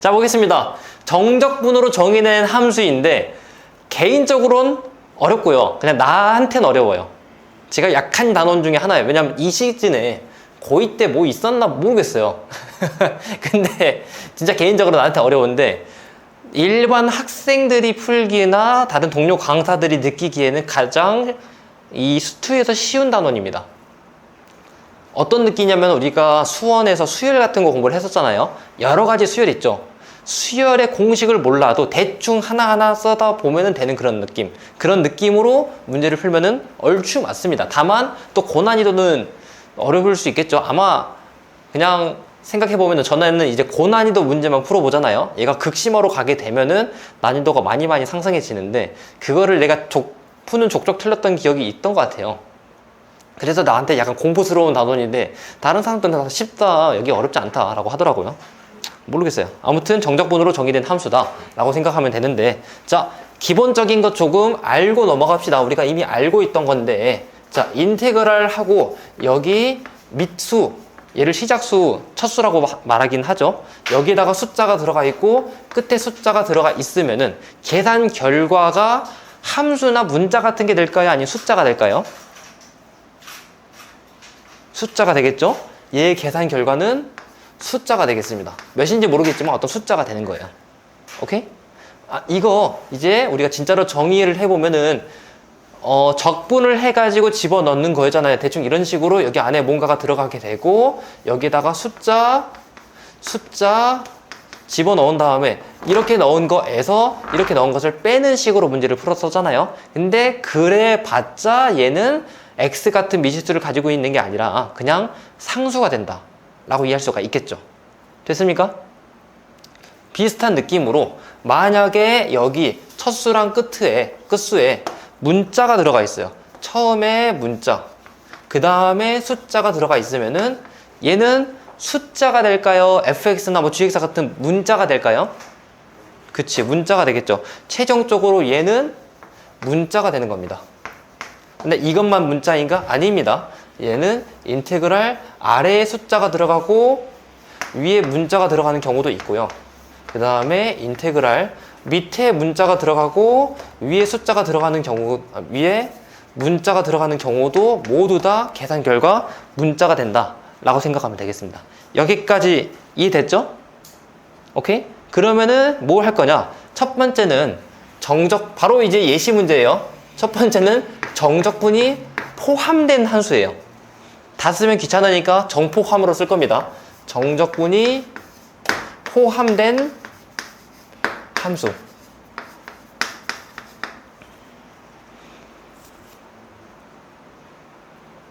자, 보겠습니다. 정적분으로 정의된 함수인데 개인적으로는 어렵고요. 그냥 나한테는 어려워요. 제가 약한 단원 중에 하나예요. 왜냐면 이 시즌에 고2 때 뭐 있었나 모르겠어요. 근데 진짜 개인적으로 나한테 어려운데 일반 학생들이 풀기나 다른 동료 강사들이 느끼기에는 가장 이 수투에서 쉬운 단원입니다. 어떤 느끼냐면 우리가 수원에서 수열 같은 거 공부를 했었잖아요. 여러 가지 수열 있죠. 수열의 공식을 몰라도 대충 하나하나 써다 보면 되는 그런 느낌. 그런 느낌으로 문제를 풀면은 얼추 맞습니다. 다만 또 고난이도는 어려울 수 있겠죠. 아마 그냥 생각해보면 전에는 이제 고난이도 문제만 풀어보잖아요. 얘가 극심화로 가게 되면은 난이도가 많이 상승해지는데 그거를 내가 푸는 족족 틀렸던 기억이 있던 것 같아요. 그래서 나한테 약간 공부스러운 단원인데 다른 사람들은 쉽다, 여기 어렵지 않다 라고 하더라고요. 모르겠어요. 아무튼 정적분으로 정의된 함수다 라고 생각하면 되는데, 자, 기본적인 것 조금 알고 넘어갑시다. 우리가 이미 알고 있던 건데, 자, 인테그랄 하고 여기 밑수, 얘를 시작수, 첫수라고 말하긴 하죠. 여기에다가 숫자가 들어가 있고 끝에 숫자가 들어가 있으면은 계산 결과가 함수나 문자 같은 게 될까요? 아니면 숫자가 될까요? 숫자가 되겠죠? 얘의 계산 결과는 숫자가 되겠습니다. 몇인지 모르겠지만 어떤 숫자가 되는 거예요. 오케이? 이거 이제 우리가 진짜로 정의를 해보면은 적분을 해가지고 집어넣는 거잖아요. 대충 이런 식으로 여기 안에 뭔가가 들어가게 되고 여기다가 숫자 집어넣은 다음에 이렇게 넣은 거에서 이렇게 넣은 것을 빼는 식으로 문제를 풀었었잖아요. 근데 그래 봤자 얘는 x 같은 미실수를 가지고 있는 게 아니라 그냥 상수가 된다 라고 이해할 수가 있겠죠. 됐습니까? 비슷한 느낌으로 만약에 여기 첫수랑 끝수에 문자가 들어가 있어요. 처음에 문자, 그 다음에 숫자가 들어가 있으면은 얘는 숫자가 될까요? fx나 뭐 gx 같은 문자가 될까요? 그치, 문자가 되겠죠. 최종적으로 얘는 문자가 되는 겁니다. 근데 이것만 문자인가? 아닙니다. 얘는 인테그랄 아래에 숫자가 들어가고 위에 문자가 들어가는 경우도 있고요. 그 다음에 인테그랄 밑에 문자가 들어가고 위에 숫자가 들어가는 경우, 위에 문자가 들어가는 경우도 모두 다 계산 결과 문자가 된다 라고 생각하면 되겠습니다. 여기까지 이해됐죠? 오케이? 그러면은 뭘 할 거냐? 첫 번째는 바로 이제 예시 문제예요. 첫 번째는 정적분이 포함된 함수예요. 다 쓰면 귀찮으니까 정포함으로 쓸 겁니다. 정적분이 포함된 함수.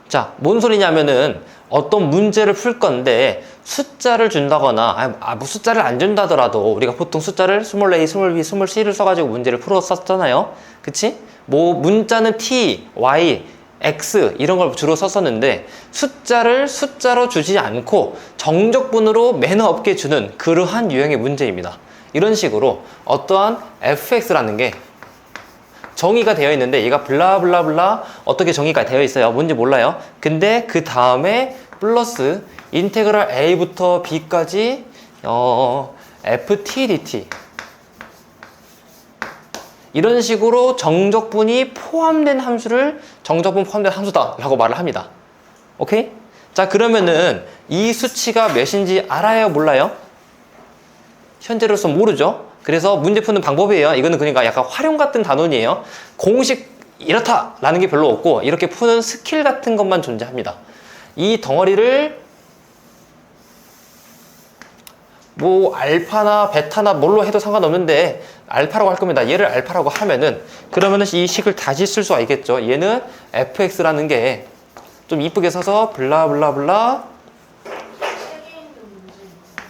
자, 뭔 소리냐면은 어떤 문제를 풀 건데 숫자를 준다거나 뭐 숫자를 안 준다더라도 우리가 보통 숫자를 24, 22, 24를 써가지고 문제를 풀었었잖아요. 그치? 뭐 문자는 t, y, x 이런 걸 주로 썼었는데 숫자를 숫자로 주지 않고 정적분으로 매너 없게 주는 그러한 유형의 문제입니다. 이런 식으로 어떠한 fx라는 게 정의가 되어 있는데 얘가 블라블라블라 어떻게 정의가 되어 있어요. 뭔지 몰라요. 근데 그 다음에 플러스 인테그랄 a부터 b까지 ft dt 이런 식으로 정적분이 포함된 함수를 정적분 포함된 함수다 라고 말을 합니다. 오케이? 자, 그러면은 이 수치가 몇인지 알아요? 몰라요? 현재로서 모르죠? 그래서 문제 푸는 방법이에요. 이거는 그러니까 약간 활용 같은 단원이에요. 공식 이렇다라는 게 별로 없고 이렇게 푸는 스킬 같은 것만 존재합니다. 이 덩어리를 뭐 알파나 베타나 뭘로 해도 상관없는데 알파라고 할 겁니다. 얘를 알파라고 하면은 그러면은 이 식을 다시 쓸 수가 있겠죠. 얘는 fx라는 게 좀 이쁘게 써서 블라블라블라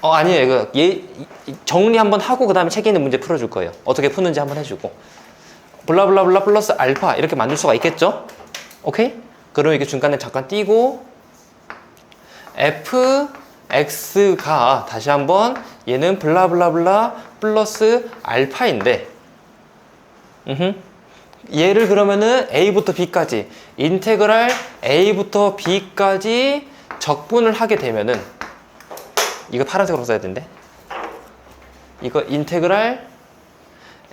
아니에요. 얘 정리 한번 하고 그 다음에 책에 있는 문제 풀어줄 거예요. 어떻게 푸는지 한번 해주고 블라블라블라 플러스 알파 이렇게 만들 수가 있겠죠. 오케이? 그럼 이게 중간에 잠깐 띄고 fx가 다시 한번 얘는 블라블라블라 플러스 알파인데 얘를 그러면은 a부터 b까지 인테그랄 a부터 b까지 적분을 하게 되면은 이거 파란색으로 써야 되는데 이거 인테그랄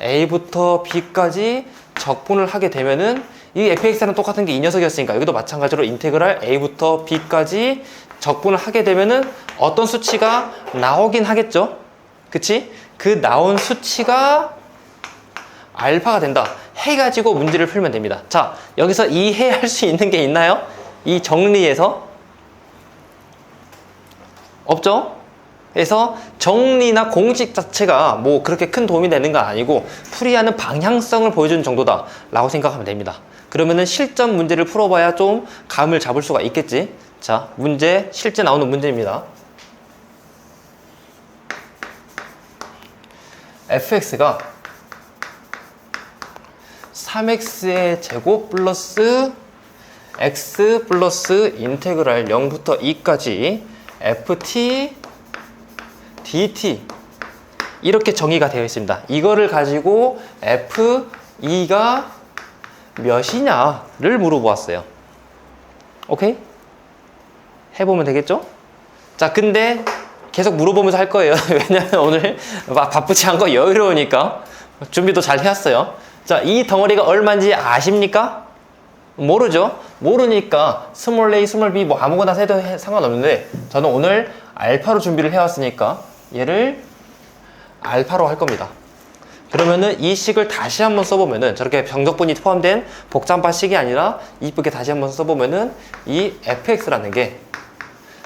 a부터 b까지 적분을 하게 되면은 이 fx랑 똑같은 게 이 녀석이었으니까 여기도 마찬가지로 인테그랄 a부터 b까지 적분을 하게 되면은 어떤 수치가 나오긴 하겠죠? 그치? 그 나온 수치가 알파가 된다 해가지고 문제를 풀면 됩니다. 자, 여기서 이해할 수 있는 게 있나요? 이 정리에서 없죠? 그래서 정리나 공식 자체가 뭐 그렇게 큰 도움이 되는 건 아니고 풀이하는 방향성을 보여주는 정도다 라고 생각하면 됩니다. 그러면은 실전 문제를 풀어봐야 좀 감을 잡을 수가 있겠지. 자, 문제, 실제 나오는 문제입니다. fx가 3x의 제곱 플러스 x 플러스 인테그랄 0부터 2까지 ft dt 이렇게 정의가 되어 있습니다. 이거를 가지고 f2가 몇이냐를 물어보았어요. 오케이? 해보면 되겠죠? 자, 근데 계속 물어보면서 할 거예요. 왜냐면 오늘 막 바쁘지 않고 여유로우니까 준비도 잘 해왔어요. 자, 이 덩어리가 얼마인지 아십니까? 모르죠? 모르니까 스몰 a, 스몰 b 뭐 아무거나 해도 상관없는데 저는 오늘 알파로 준비를 해왔으니까 얘를 알파로 할 겁니다. 그러면은 이 식을 다시 한번 써보면은 저렇게 정적분이 포함된 복잡한 식이 아니라 이쁘게 다시 한번 써보면은 이 fx라는 게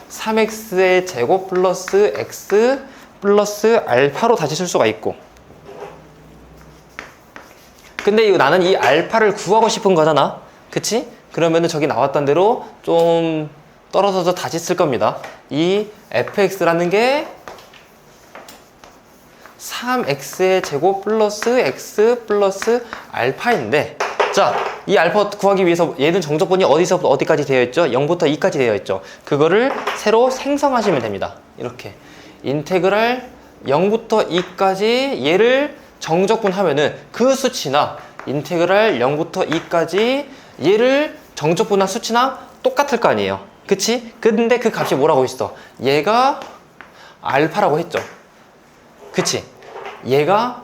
3x의 제곱 플러스 x 플러스 알파로 다시 쓸 수가 있고, 근데 이거 나는 이 알파를 구하고 싶은 거잖아. 그치? 그러면은 저기 나왔던 대로 좀 떨어져서 다시 쓸 겁니다. 이 fx라는 게 3x의 제곱 플러스 x 플러스 알파인데, 자, 이 알파 구하기 위해서 얘는 정적분이 어디서부터 어디까지 되어 있죠? 0부터 2까지 되어 있죠. 그거를 새로 생성하시면 됩니다. 이렇게 인테그랄 0부터 2까지 얘를 정적분 하면은 그 수치나 인테그랄 0부터 2까지 얘를 정적분한 수치나 똑같을 거 아니에요. 그치? 근데 그 값이 뭐라고 있어? 얘가 알파라고 했죠. 그치? 얘가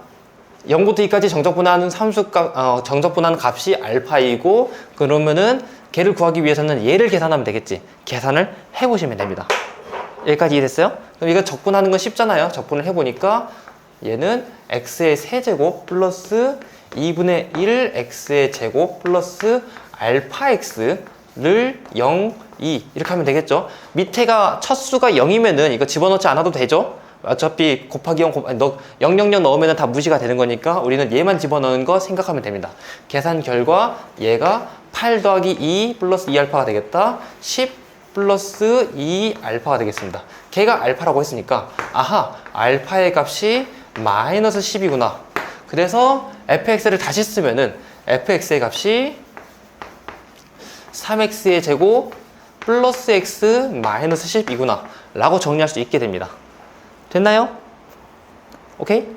0부터 2까지 정적분하는 정적분하는 값이 알파이고, 그러면은 걔를 구하기 위해서는 얘를 계산하면 되겠지. 계산을 해보시면 됩니다. 여기까지 이해됐어요? 그럼 이거 적분하는 건 쉽잖아요. 적분을 해보니까 얘는 x의 세제곱 플러스 2분의 1 x의 제곱 플러스 알파 x를 0, 2 이렇게 하면 되겠죠. 밑에가 첫 수가 0이면은 이거 집어넣지 않아도 되죠. 어차피 곱하기 0, 000 넣으면 다 무시가 되는 거니까 우리는 얘만 집어넣는 거 생각하면 됩니다. 계산 결과 얘가 8 더하기 2 플러스 2알파가 되겠다. 10 플러스 2알파가 되겠습니다. 걔가 알파라고 했으니까 아하, 알파의 값이 마이너스 10이구나. 그래서 fx를 다시 쓰면은 fx의 값이 3x의 제곱 플러스 x 마이너스 10이구나 라고 정리할 수 있게 됩니다. 됐나요? 오케이?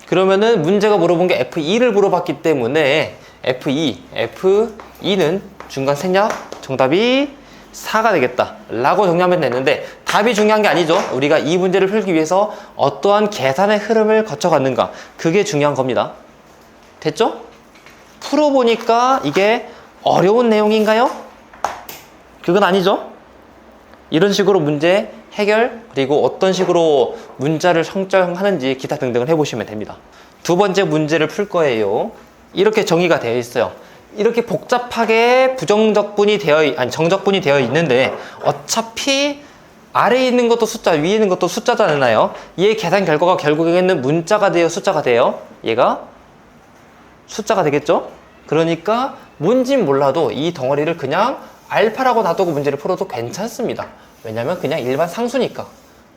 그러면은 문제가 물어본 게 F2를 물어봤기 때문에 F2는 중간 생략 정답이 4가 되겠다 라고 정리하면 되는데, 답이 중요한 게 아니죠. 우리가 이 문제를 풀기 위해서 어떠한 계산의 흐름을 거쳐갔는가, 그게 중요한 겁니다. 됐죠? 풀어보니까 이게 어려운 내용인가요? 그건 아니죠. 이런 식으로 문제 해결, 그리고 어떤 식으로 문자를 성정하는지 기타 등등을 해보시면 됩니다. 두 번째 문제를 풀 거예요. 이렇게 정의가 되어 있어요. 이렇게 복잡하게 정적분이 되어 있는데 어차피 아래에 있는 것도 숫자, 위에 있는 것도 숫자잖아요. 얘 계산 결과가 결국에는 문자가 돼요, 숫자가 돼요? 얘가 숫자가 되겠죠? 그러니까 뭔진 몰라도 이 덩어리를 그냥 알파라고 놔두고 문제를 풀어도 괜찮습니다. 왜냐면 그냥 일반 상수니까.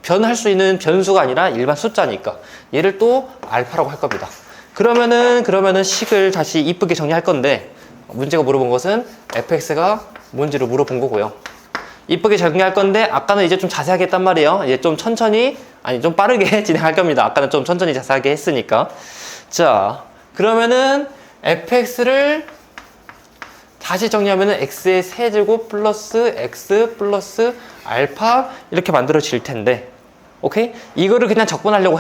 변할 수 있는 변수가 아니라 일반 숫자니까. 얘를 또 알파라고 할 겁니다. 그러면은 식을 다시 이쁘게 정리할 건데, 문제가 물어본 것은 fx가 뭔지를 물어본 거고요. 이쁘게 정리할 건데 아까는 이제 좀 자세하게 했단 말이에요. 이제 좀 천천히, 좀 빠르게 진행할 겁니다. 아까는 좀 천천히 자세하게 했으니까. 자, 그러면은 fx를 다시 정리하면은 x의 세제곱 플러스 x 플러스 알파 이렇게 만들어질 텐데, 오케이? 이거를 그냥 적분하려고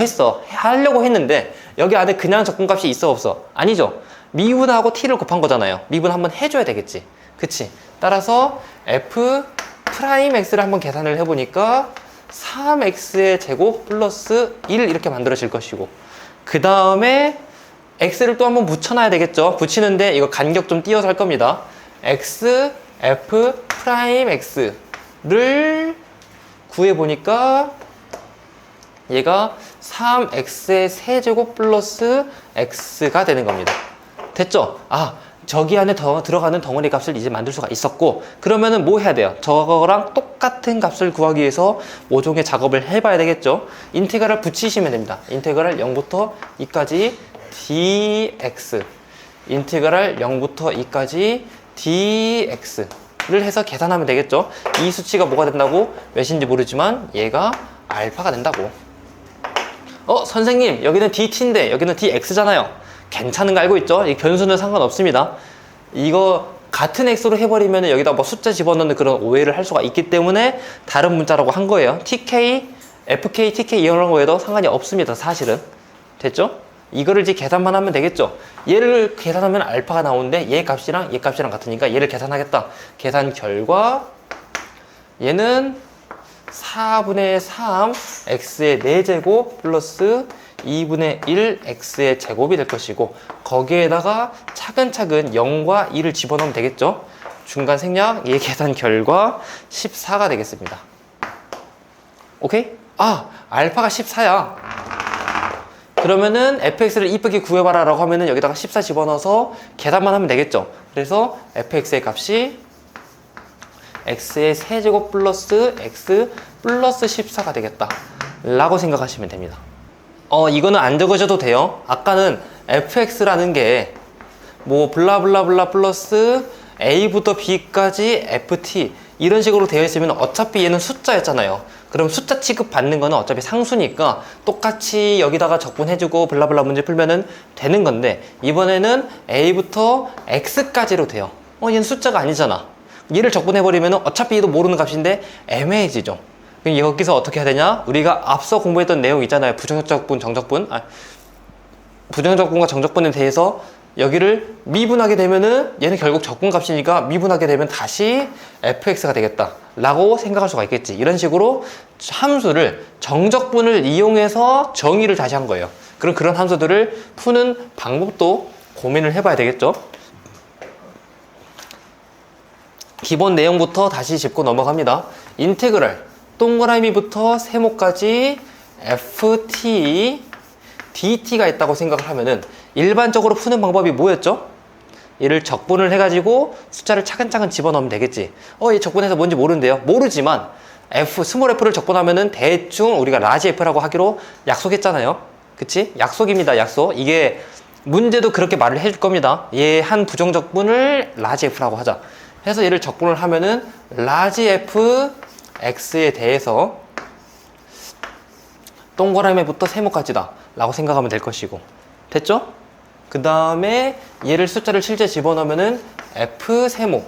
하려고 했는데 여기 안에 그냥 적분값이 있어 없어? 아니죠. 미분하고 t를 곱한 거잖아요. 미분 한번 해줘야 되겠지. 그치? 따라서 f 프라임 x를 한번 계산을 해보니까 3x의 제곱 플러스 1 이렇게 만들어질 것이고, 그 다음에 x를 또 한번 붙여놔야 되겠죠. 붙이는데 이거 간격 좀 띄어서 할 겁니다. x f 프라임 x를 구해보니까 얘가 3x의 세제곱 플러스 x가 되는 겁니다. 됐죠? 아, 저기 안에 들어가는 덩어리 값을 이제 만들 수가 있었고, 그러면은 뭐 해야 돼요? 저거랑 똑같은 값을 구하기 위해서 모종의 작업을 해봐야 되겠죠? 인테그랄 붙이시면 됩니다. 인테그랄 0부터 2까지 dx, 인테그랄 0부터 2까지 dx를 해서 계산하면 되겠죠? 이 수치가 뭐가 된다고? 몇인지 모르지만 얘가 알파가 된다고. 선생님, 여기는 dt인데 여기는 dx잖아요. 괜찮은 거 알고 있죠? 이 변수는 상관없습니다. 이거 같은 x로 해버리면 여기다 뭐 숫자 집어넣는 그런 오해를 할 수가 있기 때문에 다른 문자라고 한 거예요. tk, fk, tk 이런 거에도 상관이 없습니다. 사실은. 됐죠? 이거를 이제 계산만 하면 되겠죠? 얘를 계산하면 알파가 나오는데 얘 값이랑 얘 값이랑 같으니까 얘를 계산하겠다. 계산 결과 얘는 4분의 3 x의 4제곱 플러스 2분의 1 x의 제곱이 될 것이고, 거기에다가 차근차근 0과 2를 집어넣으면 되겠죠. 중간 생략, 얘 계산 결과 14가 되겠습니다. 오케이? 아, 알파가 14야. 그러면은 fx를 이쁘게 구해봐라 라고 하면은 여기다가 14 집어넣어서 계산만 하면 되겠죠. 그래서 fx의 값이 x의 세제곱 플러스 x 플러스 14가 되겠다 라고 생각하시면 됩니다. 이거는 안 적으셔도 돼요. 아까는 fx라는 게 뭐 블라블라블라 플러스 a부터 b까지 ft 이런 식으로 되어 있으면 어차피 얘는 숫자였잖아요. 그럼 숫자 취급 받는 거는 어차피 상수니까 똑같이 여기다가 적분해주고 블라블라 문제 풀면은 되는 건데, 이번에는 a부터 x까지로 돼요. 얘는 숫자가 아니잖아. 얘를 적분해버리면 어차피 얘도 모르는 값인데 애매해지죠. 그럼 여기서 어떻게 해야 되냐? 우리가 앞서 공부했던 내용 있잖아요. 부정적분, 정적분. 부정적분과 정적분에 대해서 여기를 미분하게 되면은 얘는 결국 적분값이니까 미분하게 되면 다시 fx가 되겠다 라고 생각할 수가 있겠지. 이런 식으로 함수를 정적분을 이용해서 정의를 다시 한 거예요. 그럼 그런 함수들을 푸는 방법도 고민을 해봐야 되겠죠. 기본 내용부터 다시 짚고 넘어갑니다. 인테그랄 동그라미부터 세모까지 ft, dt가 있다고 생각을 하면은 일반적으로 푸는 방법이 뭐였죠? 얘를 적분을 해가지고 숫자를 차근차근 집어넣으면 되겠지. 얘 적분해서 뭔지 모르는데요. 모르지만 스몰 f를 적분하면은 대충 우리가 라지 f라고 하기로 약속했잖아요. 그치? 약속입니다. 약속. 이게 문제도 그렇게 말을 해줄 겁니다. 얘 한 부정적분을 라지 f라고 하자. 해서 얘를 적분을 하면은 라지 f x에 대해서 동그라미부터 세모까지다 라고 생각하면 될 것이고, 됐죠? 그 다음에 얘를 숫자를 실제 집어넣으면은 f 세모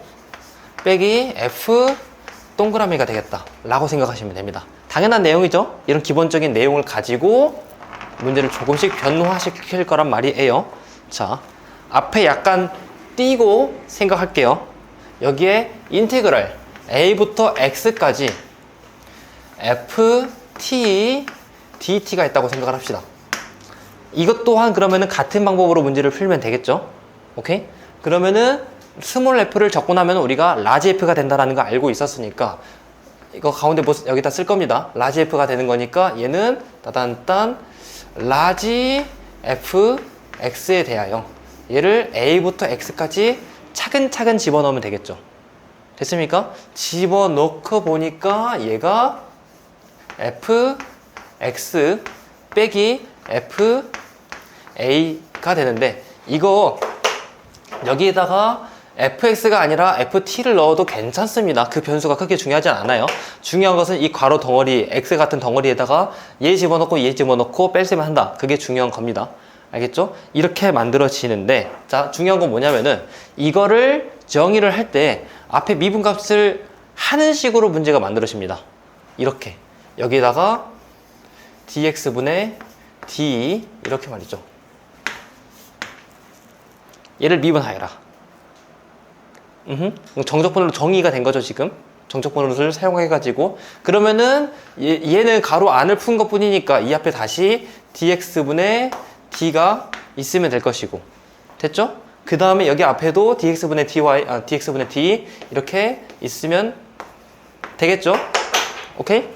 빼기 f 동그라미가 되겠다 라고 생각하시면 됩니다. 당연한 내용이죠. 이런 기본적인 내용을 가지고 문제를 조금씩 변화시킬 거란 말이에요. 자, 앞에 약간 띄고 생각할게요. 여기에 인테그랄 a부터 x까지 ft dt가 있다고 생각을 합시다. 이것 또한 그러면은 같은 방법으로 문제를 풀면 되겠죠. 오케이? 그러면은 스몰 f를 적분하면 우리가 라지 f가 된다는 거 알고 있었으니까 이거 가운데 뭐 여기다 쓸 겁니다. 라지 f가 되는 거니까 얘는 따단딴 라지 f x에 대하여 얘를 a부터 x까지 차근차근 집어넣으면 되겠죠. 됐습니까? 집어넣고 보니까 얘가 f x 빼기 f a가 되는데, 이거 여기에다가 fx가 아니라 ft를 넣어도 괜찮습니다. 그 변수가 크게 중요하지 않아요. 중요한 것은 이 괄호 덩어리 x 같은 덩어리에다가 얘 집어넣고 얘 집어넣고 뺄셈을 한다. 그게 중요한 겁니다. 알겠죠? 이렇게 만들어지는데, 자, 중요한 건 뭐냐면은 이거를 정의를 할 때 앞에 미분값을 하는 식으로 문제가 만들어집니다. 이렇게 여기다가 dx분의 d 이렇게 말이죠. 얘를 미분하여라. 정적분으로 정의가 된 거죠, 지금. 정적분으로를 사용해가지고. 그러면은 얘는 가로 안을 푼 것 뿐이니까 이 앞에 다시 dx분의 d가 있으면 될 것이고. 됐죠? 그 다음에 여기 앞에도 dx분의 d 이렇게 있으면 되겠죠? 오케이?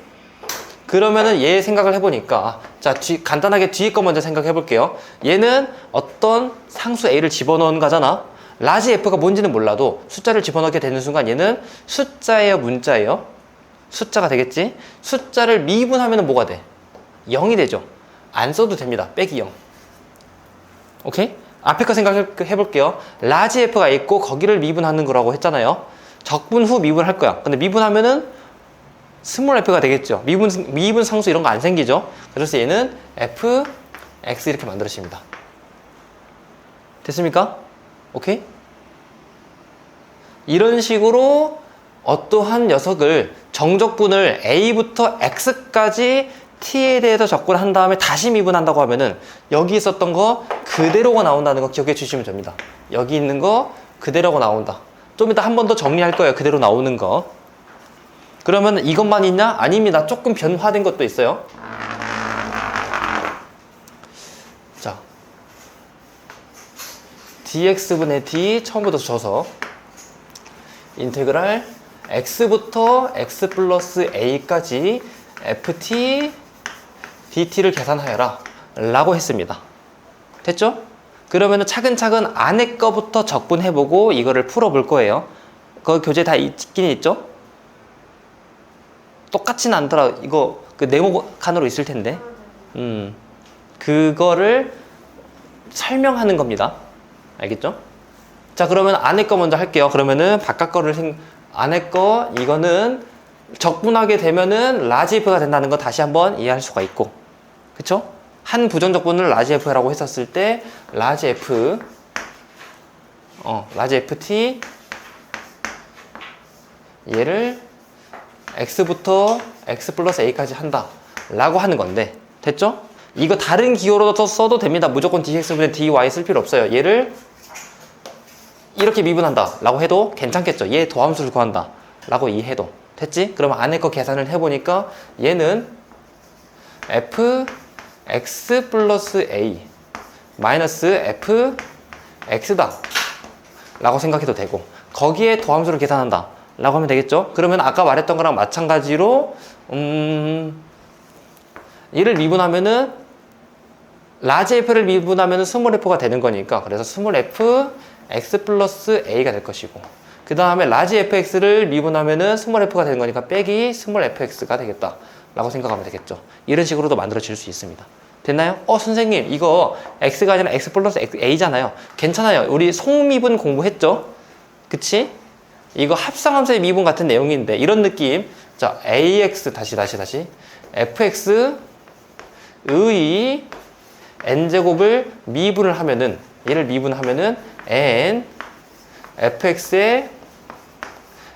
그러면은 얘 생각을 해보니까, 자, 간단하게 뒤에 거 먼저 생각해 볼게요. 얘는 어떤 상수 a를 집어넣은 거잖아. 라지 f가 뭔지는 몰라도 숫자를 집어넣게 되는 순간 얘는 숫자예요, 문자예요? 숫자가 되겠지? 숫자를 미분하면 뭐가 돼? 0이 되죠. 안 써도 됩니다. 빼기 0. 오케이? 앞에 거 생각해 볼게요. 라지 f가 있고 거기를 미분하는 거라고 했잖아요. 적분 후 미분할 거야. 근데 미분하면은 스몰 f가 되겠죠. 미분 상수 이런 거 안 생기죠. 그래서 얘는 f, x 이렇게 만들어집니다. 됐습니까? 오케이? 이런 식으로 어떠한 녀석을 정적분을 a부터 x까지 t에 대해서 접근한 다음에 다시 미분한다고 하면은 여기 있었던 거 그대로가 나온다는 거 기억해 주시면 됩니다. 여기 있는 거 그대로가 나온다. 좀 이따 한 번 더 정리할 거예요. 그대로 나오는 거. 그러면 이것만 있냐? 아닙니다. 조금 변화된 것도 있어요. 자, dx분의 d 처음부터 줘서 인테그랄 x부터 x 플러스 a까지 ft dt를 계산하여라 라고 했습니다. 됐죠? 그러면 차근차근 안에 거부터 적분해보고 이거를 풀어볼 거예요. 그 교재 다 있긴 있죠? 똑같지는 않더라. 이거 그 네모 칸으로 있을 텐데. 그거를 설명하는 겁니다. 알겠죠? 자, 그러면 안에 거 먼저 할게요. 그러면은 바깥 거를 안에 거 이거는 적분하게 되면은 라지 f가 된다는 거 다시 한번 이해할 수가 있고. 그쵸? 한 부정적분을 라지 f라고 했었을 때 라지 f 라지 ft 얘를 x부터 x 플러스 a까지 한다 라고 하는 건데, 됐죠? 이거 다른 기호로 써도 됩니다. 무조건 dx분의 dy 쓸 필요 없어요. 얘를 이렇게 미분한다 라고 해도 괜찮겠죠. 얘 도함수를 구한다 라고 이해해도 됐지? 그러면 안에 거 계산을 해보니까 얘는 f x 플러스 a 마이너스 f x다 라고 생각해도 되고, 거기에 도함수를 계산한다 라고 하면 되겠죠? 그러면 아까 말했던 거랑 마찬가지로 얘를 미분하면은 라지 f를 미분하면은 스몰 f가 되는 거니까, 그래서 스몰 f x 플러스 a가 될 것이고, 그 다음에 라지 fx를 미분하면은 스몰 f가 되는 거니까 빼기 스몰 fx가 되겠다 라고 생각하면 되겠죠. 이런 식으로도 만들어질 수 있습니다. 됐나요? 선생님 이거 x가 아니라 x 플러스 a잖아요. 괜찮아요. 우리 속미분 공부했죠? 그치? 이거 합성함수의 미분 같은 내용인데 이런 느낌. 자, ax 다시 fx 의 n제곱을 미분을 하면은, 얘를 미분하면은 n fx의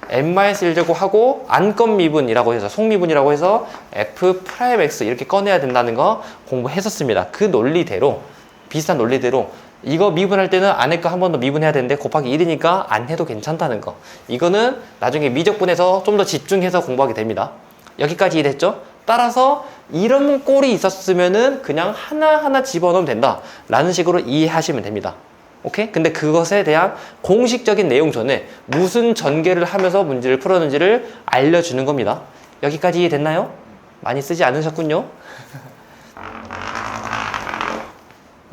n-1제곱 하고 안건 미분이라고 해서 속미분이라고 해서 f'(x) 이렇게 꺼내야 된다는 거 공부했었습니다. 그 논리대로, 비슷한 논리대로 이거 미분할 때는 안에 거 한 번 더 미분해야 되는데 곱하기 1이니까 안 해도 괜찮다는 거. 이거는 나중에 미적분에서 좀 더 집중해서 공부하게 됩니다. 여기까지 이해됐죠? 따라서 이런 꼴이 있었으면은 그냥 하나하나 집어넣으면 된다 라는 식으로 이해하시면 됩니다. 오케이? 근데 그것에 대한 공식적인 내용 전에 무슨 전개를 하면서 문제를 풀었는지를 알려주는 겁니다. 여기까지 이해됐나요? 많이 쓰지 않으셨군요.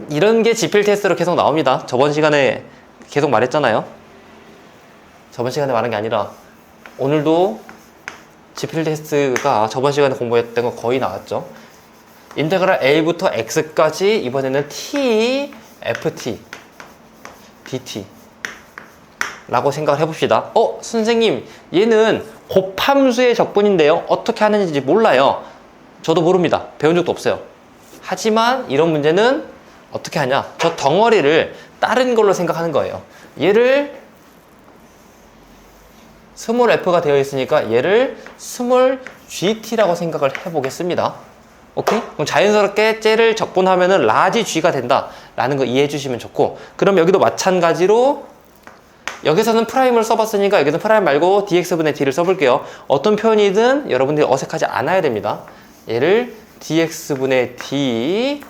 이런 게 지필 테스트로 계속 나옵니다. 저번 시간에 계속 말했잖아요. 저번 시간에 말한 게 아니라 오늘도 지필 테스트가 저번 시간에 공부했던 거 거의 나왔죠. 인테그랄 a부터 x까지 이번에는 t, ft, dt 라고 생각을 해봅시다. 선생님 얘는 곱함수의 적분인데요. 어떻게 하는지 몰라요. 저도 모릅니다. 배운 적도 없어요. 하지만 이런 문제는 어떻게 하냐, 저 덩어리를 다른 걸로 생각하는 거예요. 얘를 스몰 f가 되어 있으니까 얘를 스몰 gt라고 생각을 해보겠습니다. 오케이? 그럼 자연스럽게 쟤를 적분하면은 라지 G가 된다라는 거 이해해 주시면 좋고, 그럼 여기도 마찬가지로 여기서는 프라임을 써봤으니까 여기서 프라임 말고 dx분의 d를 써볼게요. 어떤 표현이든 여러분들이 어색하지 않아야 됩니다. 얘를 dx분의 d,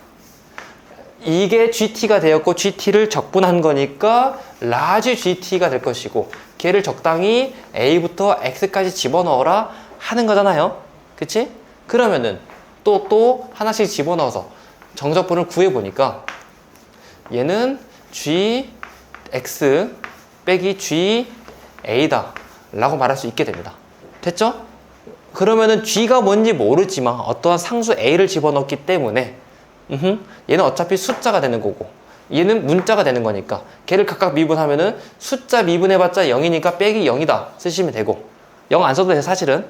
이게 gt가 되었고 gt를 적분한 거니까 라지 gt가 될 것이고, 걔를 적당히 a부터 x까지 집어넣어라 하는 거잖아요. 그치? 그러면은 또 하나씩 집어넣어서 정적분을 구해보니까 얘는 gx 빼기 ga다 라고 말할 수 있게 됩니다. 됐죠? 그러면은 g가 뭔지 모르지만 어떠한 상수 a를 집어넣기 때문에 얘는 어차피 숫자가 되는 거고 얘는 문자가 되는 거니까 걔를 각각 미분하면은 숫자 미분해봤자 0이니까 빼기 0이다 쓰시면 되고, 0 안 써도 돼요. 사실은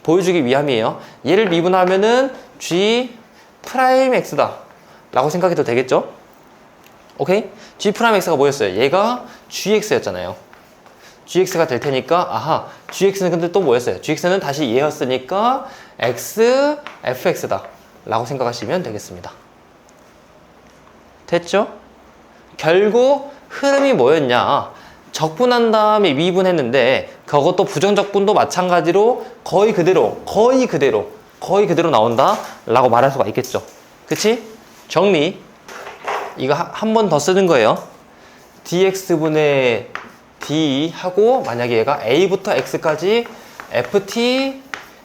보여주기 위함이에요. 얘를 미분하면은 g 프라임 x다 라고 생각해도 되겠죠? 오케이? g 프라임 x가 뭐였어요? 얘가 gx였잖아요. gx가 될 테니까, 아하, gx는 근데 또 뭐였어요? gx는 다시 얘였으니까 x fx다 라고 생각하시면 되겠습니다. 됐죠? 결국 흐름이 뭐였냐? 적분한 다음에 미분했는데 그것도 부정적분도 마찬가지로 거의 그대로 나온다 라고 말할 수가 있겠죠. 그치? 정리. 이거 한 번 더 쓰는 거예요. dx분의 d 하고 만약에 얘가 a부터 x까지 ft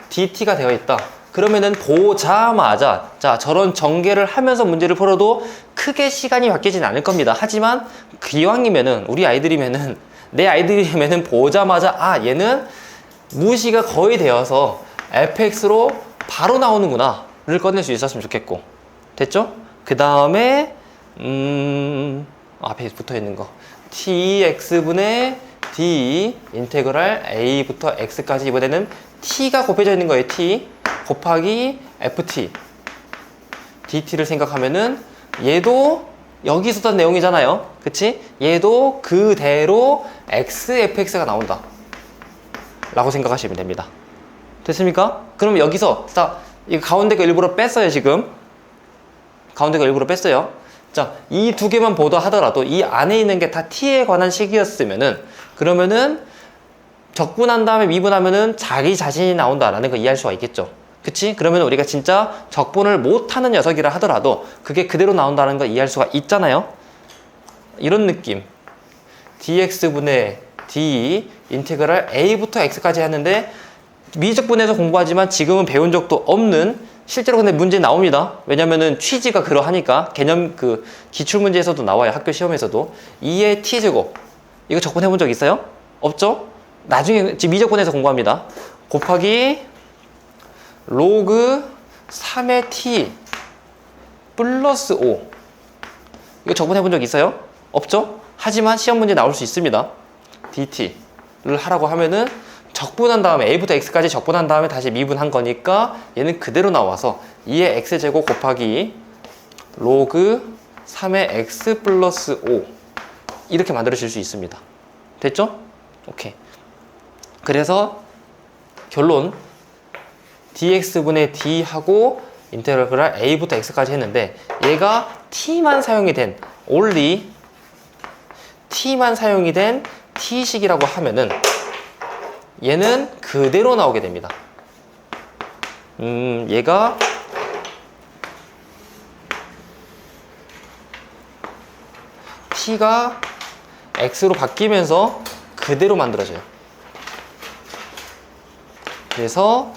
dt가 되어 있다. 그러면은 보자마자, 자, 저런 전개를 하면서 문제를 풀어도 크게 시간이 바뀌진 않을 겁니다. 하지만 기왕이면은, 우리 아이들이면은, 내 아이들이면은 보자마자, 아, 얘는 무시가 거의 되어서 fx로 바로 나오는구나를 꺼낼 수 있었으면 좋겠고. 됐죠? 그 다음에 앞에 붙어 있는 거 tx분의 d 인테그랄 a부터 x까지, 이번에는 t가 곱해져 있는 거예요. t 곱하기 ft dt를 생각하면은 얘도 여기 있었던 내용이잖아요. 그치? 얘도 그대로 xfx가 나온다 라고 생각하시면 됩니다. 됐습니까? 그럼 여기서 자, 이 가운데 거 일부러 뺐어요. 지금 가운데 거 일부러 뺐어요. 자, 이 두 개만 보다 하더라도 이 안에 있는 게 다 t에 관한 식이었으면은, 그러면은 적분한 다음에 미분하면은 자기 자신이 나온다라는 거 이해할 수가 있겠죠. 그치? 그러면 우리가 진짜 적분을 못하는 녀석이라 하더라도 그게 그대로 나온다는 거 이해할 수가 있잖아요. 이런 느낌. dx분의 d 인테그랄 a부터 x까지 했는데 미적분에서 공부하지만 지금은 배운 적도 없는, 실제로 근데 문제 나옵니다. 왜냐면은 취지가 그러하니까. 개념 그 기출문제에서도 나와요. 학교 시험에서도. 2의 t제곱 이거 적분해 본 적 있어요? 없죠? 나중에 지금 미적분에서 공부합니다. 곱하기 로그 3의 t 플러스 5 이거 적분해 본 적 있어요? 없죠? 하지만 시험 문제 나올 수 있습니다. dt를 하라고 하면은 적분한 다음에 a부터 x까지 적분한 다음에 다시 미분한 거니까 얘는 그대로 나와서 2의 x제곱 곱하기 로그 3의 x 플러스 5 이렇게 만들어질 수 있습니다. 됐죠? 오케이. 그래서 결론 dx분의 d하고 인테그랄 a부터 x까지 했는데 얘가 t만 사용이 된 only t만 사용이 된 t식이라고 하면은 얘는 그대로 나오게 됩니다. 얘가 t가 x로 바뀌면서 그대로 만들어져요. 그래서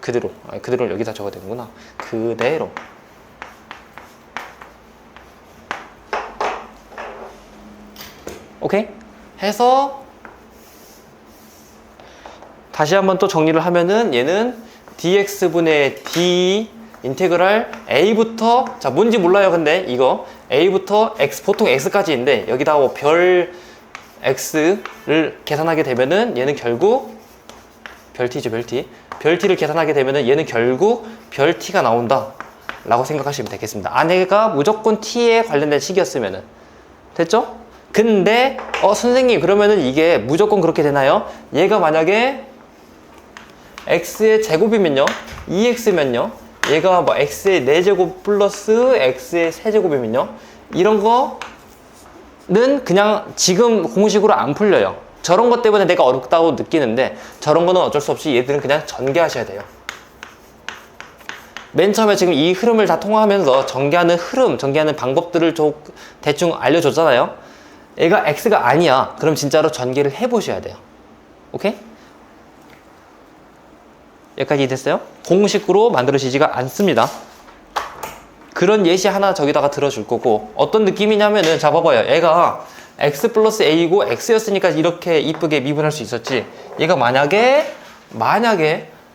그대로, 그대로를 여기다 적어야 되는구나. 그대로. 오케이? 해서 다시 한번 또 정리를 하면은 얘는 dx분의 d 인테그랄 a부터, 자 뭔지 몰라요. 근데 이거 a부터 x, 보통 x까지인데 여기다가 뭐 별 x를 계산하게 되면은 얘는 결국 별 t죠. 별 t. 별 t를 계산하게 되면은 얘는 결국 별 t가 나온다 라고 생각하시면 되겠습니다. 안에가 무조건 t에 관련된 식이었으면은. 됐죠? 근데 선생님 그러면은 이게 무조건 그렇게 되나요? 얘가 만약에 x의 제곱이면요, 2x면요, 얘가 뭐 x의 4제곱 플러스 x의 세제곱이면요, 이런 거는 그냥 지금 공식으로 안 풀려요. 저런 것 때문에 내가 어렵다고 느끼는데 저런 거는 어쩔 수 없이 얘들은 그냥 전개하셔야 돼요. 맨 처음에 지금 이 흐름을 다 통화하면서 전개하는 흐름, 전개하는 방법들을 대충 알려줬잖아요. 얘가 x가 아니야. 그럼 진짜로 전개를 해보셔야 돼요. 오케이? 여기까지 됐어요? 공식으로 만들어지지가 않습니다. 그런 예시 하나 저기다가 들어줄 거고, 어떤 느낌이냐면은, 자 봐봐요. 얘가 x 플러스 a고 x였으니까 이렇게 이쁘게 미분할 수 있었지. 얘가 만약에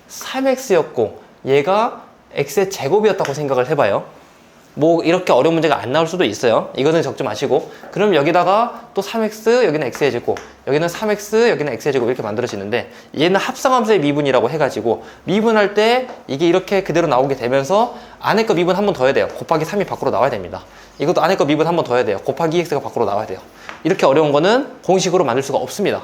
3x였고 얘가 x의 제곱이었다고 생각을 해봐요. 뭐 이렇게 어려운 문제가 안 나올 수도 있어요. 이거는 적지 마시고, 그럼 여기다가 또 3x, 여기는 x의 제곱, 여기는 3x, 여기는 x의 제곱 이렇게 만들어지는데, 얘는 합성함수의 미분이라고 해가지고 미분할 때 이게 이렇게 그대로 나오게 되면서 안에 거 미분 한 번 더 해야 돼요. 곱하기 3이 밖으로 나와야 됩니다. 이것도 안에 거 미분 한 번 더 해야 돼요. 곱하기 2x가 밖으로 나와야 돼요. 이렇게 어려운 거는 공식으로 만들 수가 없습니다.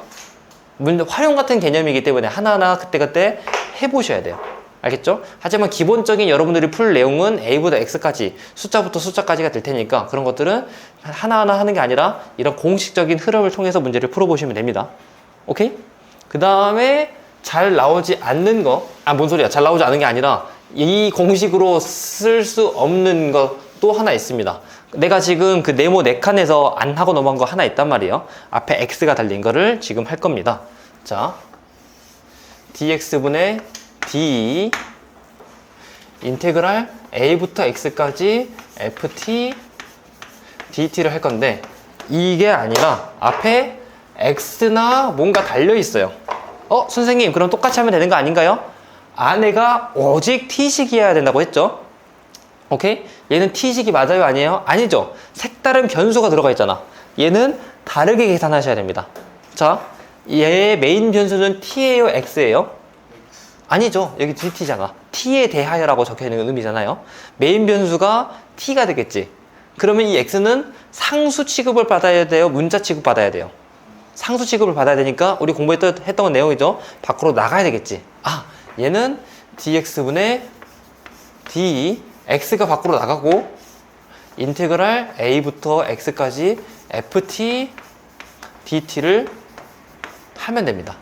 활용 같은 개념이기 때문에 하나하나 그때그때 해보셔야 돼요. 알겠죠? 하지만 기본적인 여러분들이 풀 내용은 a보다 x까지, 숫자부터 숫자까지가 될 테니까 그런 것들은 하나하나 하는 게 아니라 이런 공식적인 흐름을 통해서 문제를 풀어보시면 됩니다. 오케이? 그 다음에 잘 나오지 않는 거, 뭔 소리야. 잘 나오지 않은 게 아니라 이 공식으로 쓸 수 없는 거 또 하나 있습니다. 내가 지금 그 네모 4칸에서 안 하고 넘어간 거 하나 있단 말이에요. 앞에 x가 달린 거를 지금 할 겁니다. 자, dx분의 d 인테그랄 a부터 x까지 ft dt를 할 건데, 이게 아니라 앞에 x나 뭔가 달려 있어요. 선생님, 그럼 똑같이 하면 되는 거 아닌가요? 안에가 오직 t식이어야 된다고 했죠? 오케이? 얘는 t식이 맞아요, 아니에요? 아니죠. 색다른 변수가 들어가 있잖아. 얘는 다르게 계산하셔야 됩니다. 자, 얘의 메인 변수는 t예요, x예요? 아니죠. 여기 dt잖아. t에 대하여라고 적혀있는 의미잖아요. 메인 변수가 t가 되겠지. 그러면 이 x는 상수 취급을 받아야 돼요, 문자 취급 받아야 돼요? 상수 취급을 받아야 되니까 우리 공부했던 내용이죠. 밖으로 나가야 되겠지. 얘는 dx분의 d, x가 밖으로 나가고 인테그랄 a부터 x까지 ft dt를 하면 됩니다.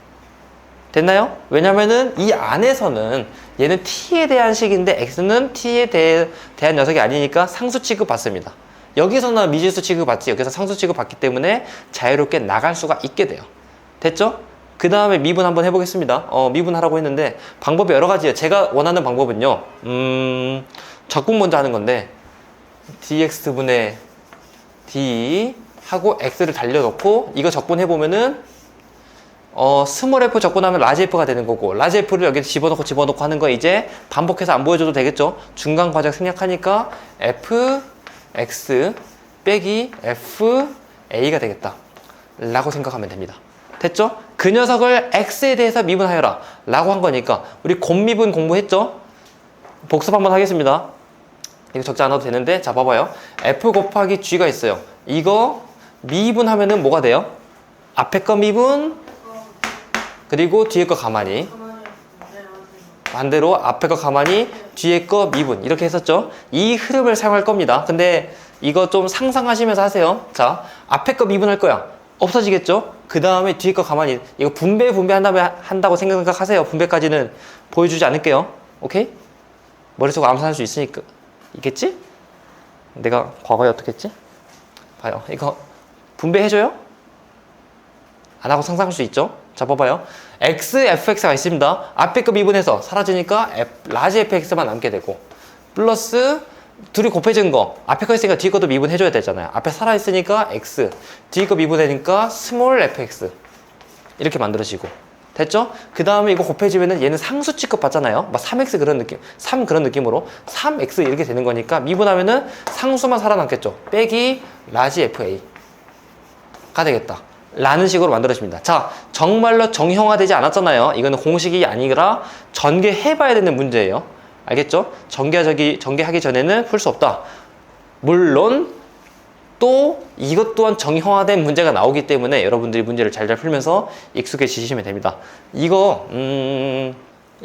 됐나요? 왜냐면은 이 안에서는 얘는 t에 대한 식인데 x는 t에 대한 녀석이 아니니까 상수 취급 받습니다. 여기서는 미지수 취급 받지, 여기서 상수 취급 받기 때문에 자유롭게 나갈 수가 있게 돼요. 됐죠? 그 다음에 미분 한번 해보겠습니다. 미분하라고 했는데 방법이 여러 가지예요. 제가 원하는 방법은요, 적분 먼저 하는 건데, dx분의 d 하고 x를 달려놓고 이거 적분해보면은 스몰 f 적분하면 라지 f가 되는 거고, 라지 f를 여기 집어넣고 하는 거 이제 반복해서 안 보여줘도 되겠죠? 중간 과정 생략하니까 f x 빼기 f a가 되겠다 라고 생각하면 됩니다. 됐죠? 그 녀석을 x에 대해서 미분하여라 라고 한 거니까 우리 곱미분 공부했죠? 복습 한번 하겠습니다. 이거 적지 않아도 되는데, 자 봐봐요. f 곱하기 g가 있어요. 이거 미분하면은 뭐가 돼요? 앞에 거 미분, 그리고 뒤에 거 가만히, 반대로 앞에 거 가만히, 뒤에 거 미분, 이렇게 했었죠. 이 흐름을 사용할 겁니다. 근데 이거 좀 상상하시면서 하세요. 자, 앞에 거 미분할 거야. 없어지겠죠? 그 다음에 뒤에 거 가만히, 이거 한다고 생각하세요. 분배까지는 보여주지 않을게요. 오케이? 머릿속 암산할 수 있겠지? 내가 과거에 어떻게 했지? 봐요. 이거 분배해줘요? 안 하고 상상할 수 있죠? 자, 봐봐요. x, fx가 있습니다. 앞에 거 미분해서 사라지니까 라지 fx만 남게 되고, 플러스 둘이 곱해진 거, 앞에 거 있으니까 뒤에 것도 미분해줘야 되잖아요. 앞에 살아있으니까 x, 뒤에 거 미분하니까 스몰 fx 이렇게 만들어지고, 됐죠? 그 다음에 이거 곱해지면은 얘는 상수 취급 받잖아요. 막 3x 그런 느낌, 3 그런 느낌으로 3x 이렇게 되는 거니까 미분하면은 상수만 살아남겠죠. 빼기 라지 fa가 되겠다 라는 식으로 만들어집니다. 자, 정말로 정형화되지 않았잖아요. 이거는 공식이 아니라 전개해봐야 되는 문제예요. 알겠죠? 전개하기 전에는 풀 수 없다. 물론 또 이것 또한 정형화된 문제가 나오기 때문에 여러분들이 문제를 잘 풀면서 익숙해지시면 됩니다. 이거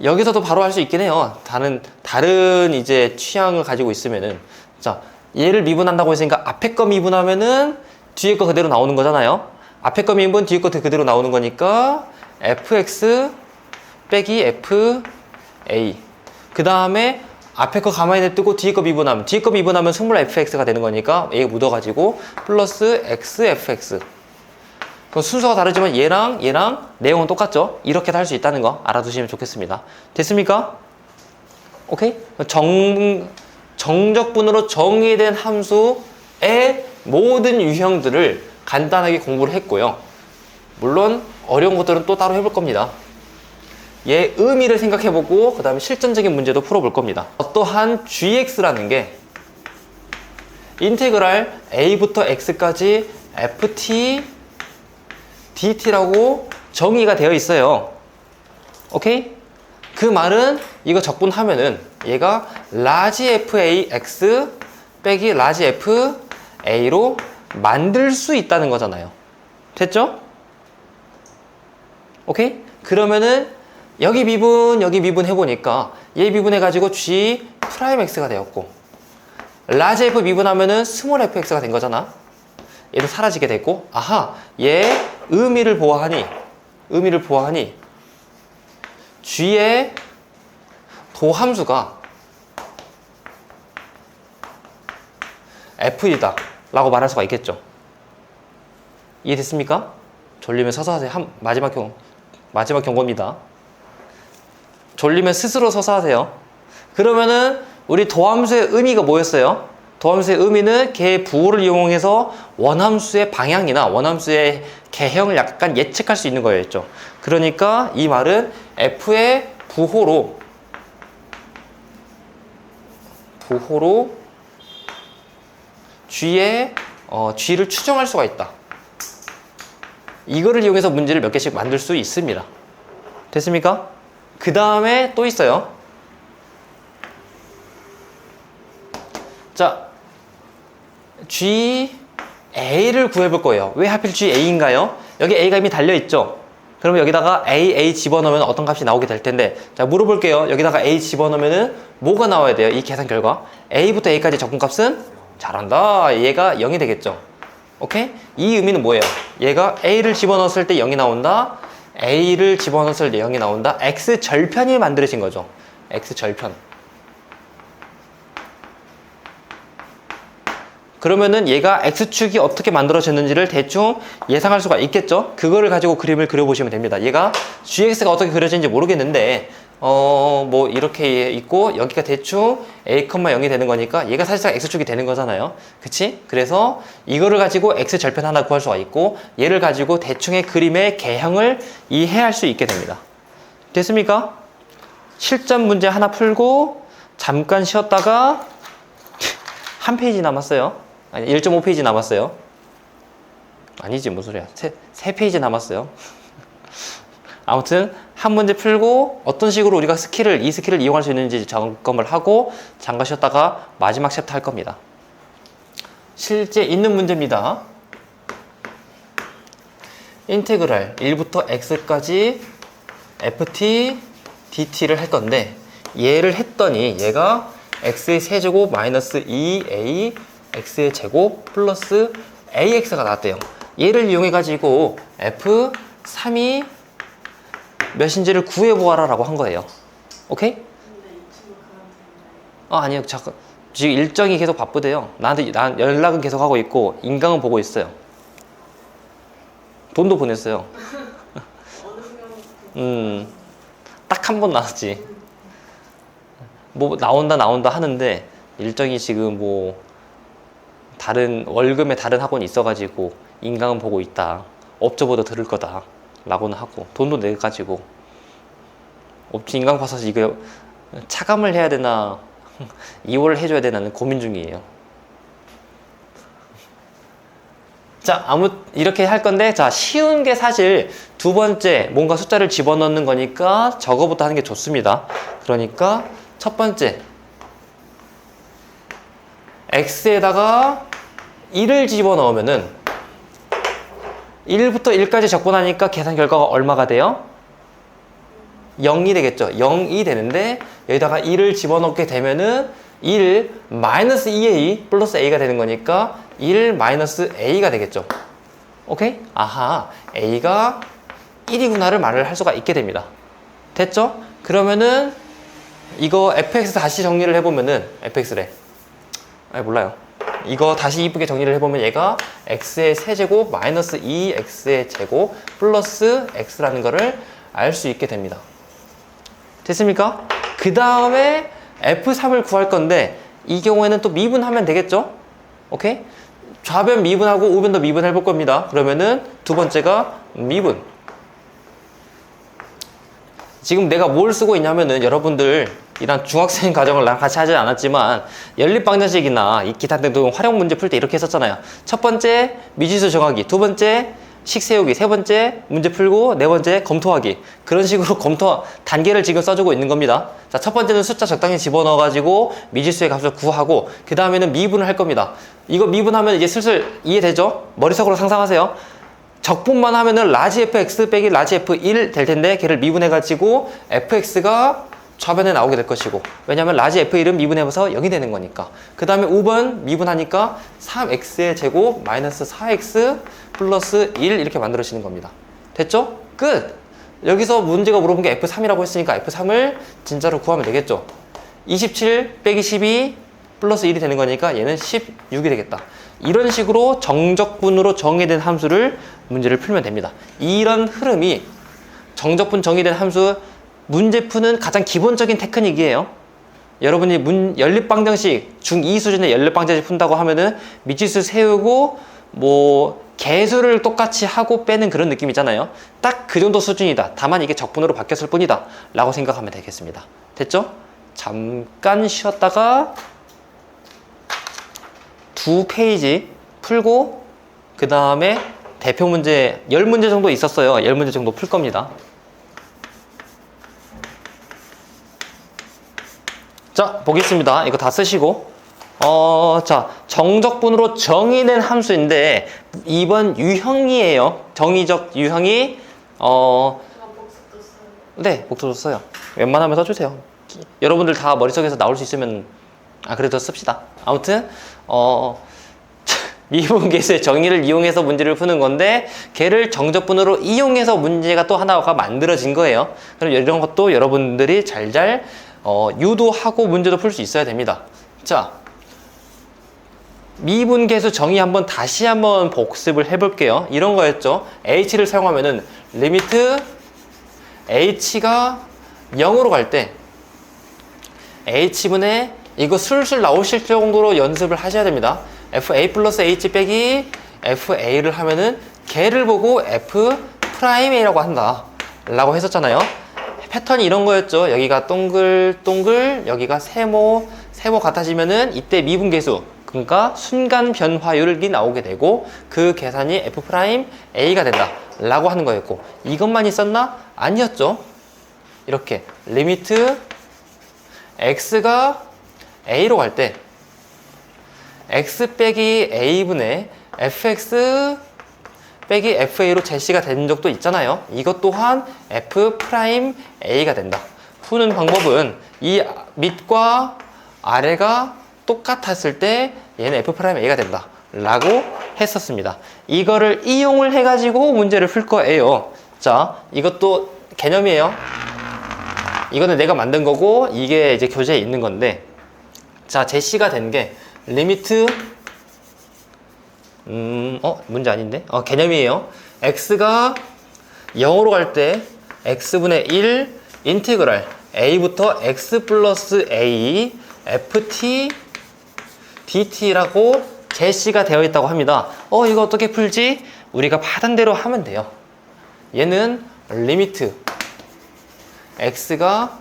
여기서도 바로 할 수 있긴 해요. 다른 이제 취향을 가지고 있으면은. 자, 얘를 미분한다고 했으니까 앞에 거 미분하면은 뒤에 거 그대로 나오는 거잖아요. 앞에 거 미분, 뒤에 거 그대로 나오는 거니까 fx 빼기 fa. 그 다음에 앞에 거 가만히 냅두고 뒤에 거 미분하면 스몰 fx가 되는 거니까 얘가 묻어가지고 플러스 xfx. 그럼 순서가 다르지만 얘랑 내용은 똑같죠? 이렇게도 할 수 있다는 거 알아두시면 좋겠습니다. 됐습니까? 오케이? 정적분으로 정의된 함수의 모든 유형들을 간단하게 공부를 했고요. 물론 어려운 것들은 또 따로 해볼 겁니다. 얘 의미를 생각해보고 그 다음에 실전적인 문제도 풀어볼 겁니다. 어떠한 gx라는 게 인테그랄 a부터 x까지 ft dt라고 정의가 되어 있어요. 오케이? 그 말은 이거 적분하면은 얘가 라지 fax 빼기 라지 fa로 만들 수 있다는 거잖아요. 됐죠? 오케이? 그러면은 여기 미분 해보니까 얘 미분해가지고 g 프라임 x가 되었고 라지 f 미분하면은 스몰 fx가 된 거잖아. 얘도 사라지게 됐고, 아하, 얘 의미를 보아하니 g의 도함수가 f이다 라고 말할 수가 있겠죠. 이해됐습니까? 졸리면 서서 하세요. 마지막 경고입니다. 졸리면 스스로 서서 하세요. 그러면은 우리 도함수의 의미가 뭐였어요? 도함수의 의미는 걔의 부호를 이용해서 원함수의 방향이나 원함수의 개형을 약간 예측할 수 있는 거였죠. 그러니까 이 말은 f의 부호로 g를 추정할 수가 있다. 이거를 이용해서 문제를 몇 개씩 만들 수 있습니다. 됐습니까? 그 다음에 또 있어요. 자, GA를 구해볼 거예요. 왜 하필 GA인가요? 여기 A가 이미 달려있죠? 그러면 여기다가 A 집어넣으면 어떤 값이 나오게 될 텐데, 자, 물어볼게요. 여기다가 A 집어넣으면은 뭐가 나와야 돼요? 이 계산 결과. A부터 A까지 적분값은? 잘한다. 얘가 0이 되겠죠? 오케이? 이 의미는 뭐예요? 얘가 A를 집어넣었을 때 0이 나온다. A를 집어넣었을 때 0이 나온다. X절편이 만들어진 거죠. X절편. 그러면은 얘가 X축이 어떻게 만들어졌는지를 대충 예상할 수가 있겠죠? 그거를 가지고 그림을 그려보시면 됩니다. 얘가 GX가 어떻게 그려지는지 모르겠는데 뭐 이렇게 있고 여기가 대충 A, 0이 되는 거니까 얘가 사실상 X축이 되는 거잖아요. 그치? 그래서 이거를 가지고 X절편 하나 구할 수가 있고 얘를 가지고 대충의 그림의 개형을 이해할 수 있게 됩니다. 됐습니까? 실전 문제 하나 풀고 잠깐 쉬었다가 한 페이지 남았어요. 아니 1.5페이지 남았어요. 아니지 무슨 소리야. 3페이지 남았어요. 아무튼 한 문제 풀고 어떤 식으로 우리가 이 스킬을 이용할 수 있는지 점검을 하고 잠깐 쉬었다가 마지막 챕터 할 겁니다. 실제 있는 문제입니다. 인테그랄 1부터 x까지 ft dt를 할 건데 얘를 했더니 얘가 x의 세제곱 마이너스 2a x의 제곱 플러스 ax가 나왔대요. 얘를 이용해 가지고 f3이 몇인지를 구해보아라 라고 한 거예요. 오케이? 아니요. 잠깐. 지금 일정이 계속 바쁘대요. 난 연락은 계속 하고 있고 인강은 보고 있어요. 돈도 보냈어요. 딱 한 번 나왔지. 뭐 나온다 하는데 일정이 지금 뭐 월금에 다른 학원이 있어가지고 인강은 보고 있다. 업적보다 들을 거다 라고는 하고 돈도 내가지고 업체 인강 봐서 이거 차감을 해야 되나 2월을 해줘야 되나는 고민 중이에요. 자, 이렇게 할 건데, 자, 쉬운 게 사실 두 번째 뭔가 숫자를 집어넣는 거니까 저거부터 하는 게 좋습니다. 그러니까 첫 번째 x에다가 1을 집어넣으면은 1부터 1까지 적분하니까 계산 결과가 얼마가 돼요? 0이 되겠죠. 0이 되는데 여기다가 1을 집어넣게 되면은 1 마이너스 2a 플러스 a가 되는 거니까 1 마이너스 a가 되겠죠. 오케이? 아하, a가 1이구나를 말을 할 수가 있게 됩니다. 됐죠? 그러면은 이거 fx 다시 정리를 해보면은 fx래. 몰라요. 이거 다시 이쁘게 정리를 해보면 얘가 x의 세제곱 마이너스 2x의 제곱 플러스 x라는 거를 알 수 있게 됩니다. 됐습니까? 그 다음에 f3을 구할 건데 이 경우에는 또 미분하면 되겠죠? 오케이? 좌변 미분하고 우변도 미분해 볼 겁니다. 그러면은 두 번째가 미분. 지금 내가 뭘 쓰고 있냐면은 여러분들 이런 중학생 과정을 나랑 같이 하지 않았지만 연립방정식이나 이 기타 등등 활용 문제 풀 때 이렇게 했었잖아요. 첫 번째 미지수 정하기, 두 번째 식 세우기, 세 번째 문제 풀고, 네 번째 검토하기. 그런 식으로 검토 단계를 지금 써주고 있는 겁니다. 자, 첫 번째는 숫자 적당히 집어넣어 가지고 미지수의 값을 구하고, 그 다음에는 미분을 할 겁니다. 이거 미분하면 이제 슬슬 이해되죠? 머릿속으로 상상하세요. 적분만 하면은 라지 fx 빼기 라지 f1 될 텐데 걔를 미분해 가지고 fx가 좌변에 나오게 될 것이고, 왜냐면 라지 f1은 미분해서 0이 되는 거니까. 그 다음에 5번 미분하니까 3x의 제곱 마이너스 4x 플러스 1 이렇게 만들어지는 겁니다. 됐죠? 끝! 여기서 문제가 물어본 게 f3이라고 했으니까 f3을 진짜로 구하면 되겠죠? 27 빼기 12 플러스 1이 되는 거니까 얘는 16이 되겠다. 이런 식으로 정적분으로 정의된 함수를 문제를 풀면 됩니다. 이런 흐름이 정적분 정의된 함수 문제 푸는 가장 기본적인 테크닉이에요. 여러분이 연립방정식 중2 수준의 연립방정식 푼다고 하면은 미지수 세우고 뭐 개수를 똑같이 하고 빼는 그런 느낌이잖아요. 딱 그 정도 수준이다. 다만 이게 적분으로 바뀌었을 뿐이다 라고 생각하면 되겠습니다. 됐죠? 잠깐 쉬었다가 두 페이지 풀고 그 다음에 대표 문제 10문제 정도 있었어요. 10문제 정도 풀 겁니다. 자, 보겠습니다. 이거 다 쓰시고. 자, 정적분으로 정의된 함수인데, 이번 유형이에요. 정의적 유형이, 네, 복수도 써요. 웬만하면 써주세요. 여러분들 다 머릿속에서 나올 수 있으면, 그래도 씁시다. 아무튼, 미분계수의 정의를 이용해서 문제를 푸는 건데, 걔를 정적분으로 이용해서 문제가 또 하나가 만들어진 거예요. 그럼 이런 것도 여러분들이 잘 유도하고 문제도 풀 수 있어야 됩니다. 자, 미분계수 정의 다시 한번 복습을 해볼게요. 이런 거였죠. h를 사용하면은 리미트 h가 0으로 갈 때 h분의 이거 술술 나오실 정도로 연습을 하셔야 됩니다. fa 플러스 h 빼기 fa를 하면은 걔를 보고 f 프라임 a라고 한다 라고 했었잖아요. 패턴이 이런 거였죠. 여기가 동글, 여기가 세모 같아지면은 이때 미분계수, 그러니까 순간 변화율이 나오게 되고 그 계산이 f'a가 된다 라고 하는 거였고, 이것만 있었나? 아니었죠. 이렇게 리미트 x가 a로 갈 때 x 빼기 a분의 fx 빼기 fa로 제시가 된 적도 있잖아요. 이것 또한 f'a가 된다. 푸는 방법은 이 밑과 아래가 똑같았을 때 얘는 f'a가 된다 라고 했었습니다. 이거를 이용을 해가지고 문제를 풀 거예요. 자, 이것도 개념이에요. 이거는 내가 만든 거고 이게 이제 교재에 있는 건데, 자, 제시가 된 게 리미트 문제 아닌데? 개념이에요. x가 0으로 갈 때 x분의 1 인티그랄 a부터 x 플러스 a ft dt라고 제시가 되어 있다고 합니다. 이거 어떻게 풀지? 우리가 받은 대로 하면 돼요. 얘는 리미트 x가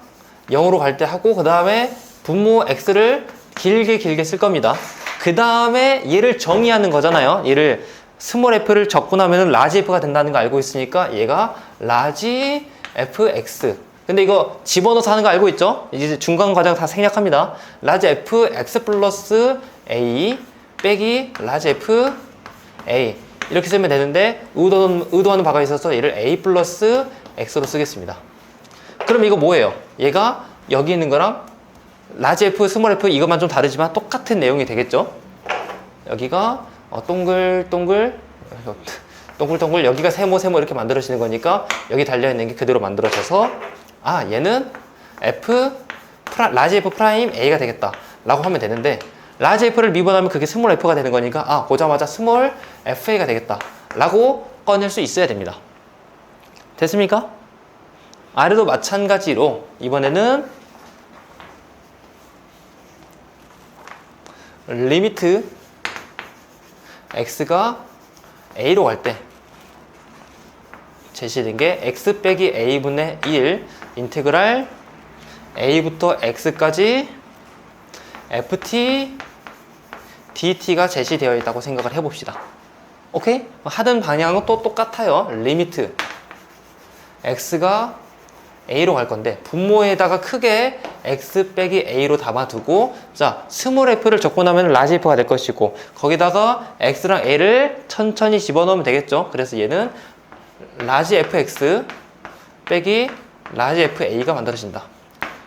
0으로 갈 때 하고, 그 다음에 분모 x를 길게 쓸 겁니다. 그 다음에 얘를 정의하는 거잖아요. 얘를 스몰 f를 적분하면 라지 f가 된다는 거 알고 있으니까 얘가 라지 fx. 근데 이거 집어넣어서 하는 거 알고 있죠? 이제 중간 과정 다 생략합니다. 라지 fx 플러스 a 빼기 라지 f a 이렇게 쓰면 되는데 의도하는 바가 있어서 얘를 a 플러스 x로 쓰겠습니다. 그럼 이거 뭐예요? 얘가 여기 있는 거랑 라지 F, 스몰 F 이것만 좀 다르지만 똑같은 내용이 되겠죠? 여기가 동글동글 동글동글 여기가 세모 이렇게 만들어지는 거니까 여기 달려있는 게 그대로 만들어져서 얘는 라지 F 프라임 A가 되겠다 라고 하면 되는데 라지 F를 미분하면 그게 스몰 F가 되는 거니까 보자마자 스몰 FA가 되겠다 라고 꺼낼 수 있어야 됩니다. 됐습니까? 아래도 마찬가지로 이번에는 리미트 x가 a로 갈 때 제시된 게 x 빼기 a분의 1 인테그랄 a부터 x까지 ft dt가 제시되어 있다고 생각을 해봅시다. 오케이? 하던 방향은 또 똑같아요. 리미트 x가 a로 갈 건데 분모에다가 크게 x 빼기 a로 담아두고 자 스몰 f를 적고 나면 라지 f가 될 것이고 거기다가 x랑 a를 천천히 집어넣으면 되겠죠. 그래서 얘는 라지 fx 빼기 라지 fa가 만들어진다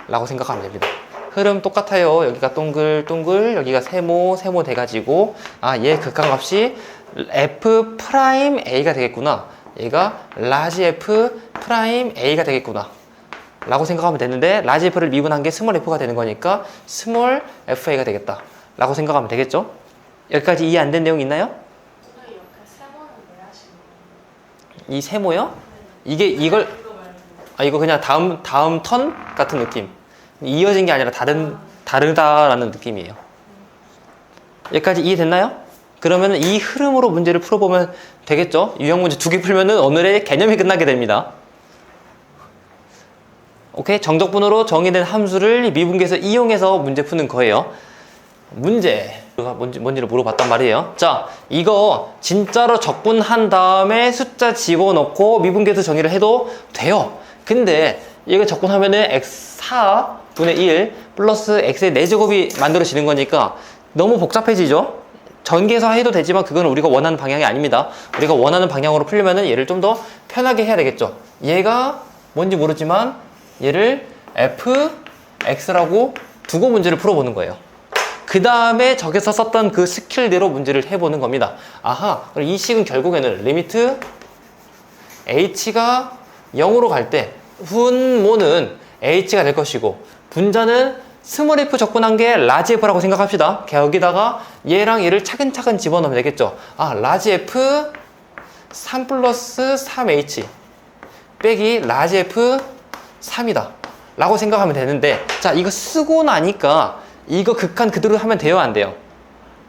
라고 생각하면 됩니다. 흐름 똑같아요. 여기가 동글동글 여기가 세모 돼가지고 얘 극한값이 f 프라임 a가 되겠구나. 얘가 라지 f 프라임 a가 되겠구나 라고 생각하면 되는데 라지 f를 미분한 게 스몰 f가 되는 거니까 스몰 fa가 되겠다 라고 생각하면 되겠죠. 여기까지 이해 안 된 내용 있나요? 이 세모요? 이걸 이거 그냥 다음 턴 같은 느낌. 이어진 게 아니라 다르다라는 느낌이에요. 여기까지 이해됐나요? 그러면 이 흐름으로 문제를 풀어보면 되겠죠? 유형 문제 2개 풀면은 오늘의 개념이 끝나게 됩니다. 오케이? 정적분으로 정의된 함수를 미분계에서 이용해서 문제 푸는 거예요. 문제가 뭔지를 물어봤단 말이에요. 자, 이거 진짜로 적분한 다음에 숫자 집어넣고 미분계에서 정의를 해도 돼요. 근데 이거 적분하면은 x4분의 1 플러스 x의 4제곱이 만들어지는 거니까 너무 복잡해지죠? 전개해서 해도 되지만 그건 우리가 원하는 방향이 아닙니다. 우리가 원하는 방향으로 풀려면은 얘를 좀 더 편하게 해야 되겠죠. 얘가 뭔지 모르지만 얘를 fx라고 두고 문제를 풀어보는 거예요. 그 다음에 저기서 썼던 그 스킬대로 문제를 해보는 겁니다. 그럼 이 식은 결국에는 리미트 h가 0으로 갈 때 분모는 h가 될 것이고 분자는 스몰 f 적분한 게 라지 f라고 생각합시다. 여기다가 얘랑 얘를 차근차근 집어넣으면 되겠죠. 라지 f 3 플러스 3h 빼기 라지 f 3이다 라고 생각하면 되는데 자 이거 쓰고 나니까 이거 극한 그대로 하면 돼요 안 돼요?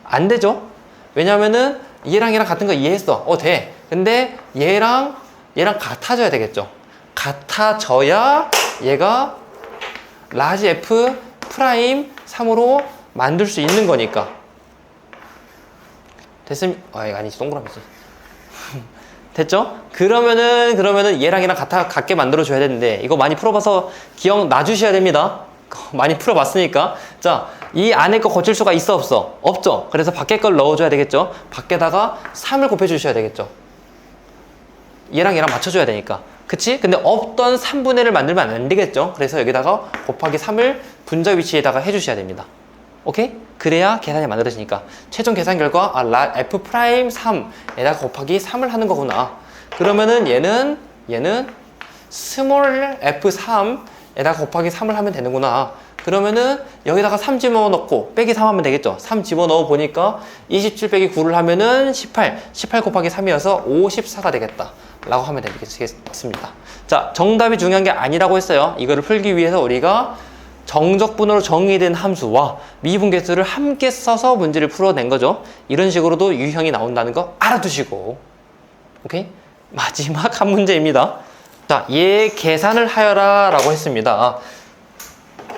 안 되죠? 왜냐면은 얘랑 같은 거 이해했어. 돼. 근데 얘랑 같아져야 되겠죠. 같아져야 얘가 라지 f 프라임 3으로 만들 수 있는 거니까. 됐습니까? 아니지 동그라미지. 됐죠? 그러면은 얘랑 같게 만들어줘야 되는데 이거 많이 풀어봐서 기억 놔주셔야 됩니다. 많이 풀어봤으니까. 자, 이 안에 거 고칠 수가 있어 없어? 없죠? 그래서 밖에 걸 넣어줘야 되겠죠? 밖에다가 3을 곱해주셔야 되겠죠? 얘랑 맞춰줘야 되니까. 그치? 근데 없던 3분의 1을 만들면 안 되겠죠? 그래서 여기다가 곱하기 3을 분자 위치에다가 해주셔야 됩니다. 오케이? 그래야 계산이 만들어지니까. 최종 계산 결과 f 프라임 3에다가 곱하기 3을 하는 거구나. 그러면은 얘는 스몰 f3에다가 곱하기 3을 하면 되는구나. 그러면은 여기다가 3 집어넣고 빼기 3 하면 되겠죠. 3 집어넣어 보니까 27 빼기 9를 하면은 18 곱하기 3이어서 54가 되겠다 라고 하면 되겠습니다. 자, 정답이 중요한 게 아니라고 했어요. 이거를 풀기 위해서 우리가 정적분으로 정의된 함수와 미분계수를 함께 써서 문제를 풀어낸 거죠. 이런 식으로도 유형이 나온다는 거 알아두시고. 오케이? 마지막 한 문제입니다. 자, 얘 계산을 하여라 라고 했습니다.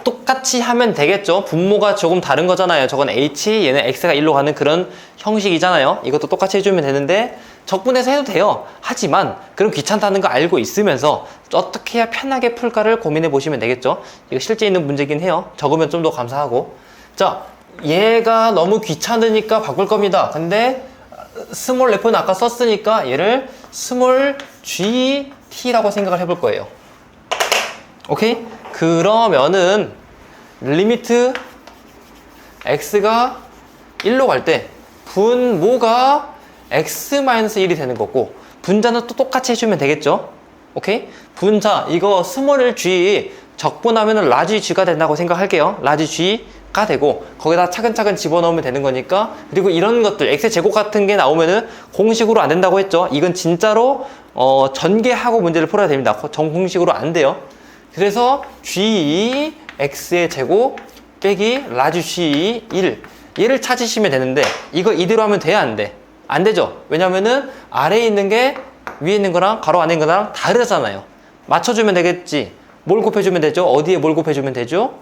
똑같이 하면 되겠죠. 분모가 조금 다른 거잖아요. 저건 h, 얘는 x가 1로 가는 그런 형식이잖아요. 이것도 똑같이 해주면 되는데 적분해서 해도 돼요. 하지만 그럼 귀찮다는 거 알고 있으면서 어떻게 해야 편하게 풀까를 고민해 보시면 되겠죠. 이거 실제 있는 문제긴 해요. 적으면 좀 더 감사하고. 자, 얘가 너무 귀찮으니까 바꿀 겁니다. 근데 스몰 f는 아까 썼으니까 얘를 스몰 gt라고 생각을 해볼 거예요. 오케이? 그러면은 리미트 x가 1로 갈 때 분모가 x-1이 되는 거고, 분자는 또 똑같이 해주면 되겠죠? 오케이? 분자, 이거 스몰 g 적분하면 라지 g가 된다고 생각할게요. 라지 g가 되고, 거기다 차근차근 집어넣으면 되는 거니까. 그리고 이런 것들, x의 제곱 같은 게 나오면은 공식으로 안 된다고 했죠? 이건 진짜로 전개하고 문제를 풀어야 됩니다. 정공식으로 안 돼요. 그래서 g x의 제곱 빼기 라지 g 1, 얘를 찾으시면 되는데, 이거 이대로 하면 돼야 안 돼? 안 되죠? 왜냐면은 아래에 있는 게 위에 있는 거랑 가로 안에 있는 거랑 다르잖아요. 맞춰주면 되겠지. 뭘 곱해주면 되죠? 어디에 뭘 곱해주면 되죠?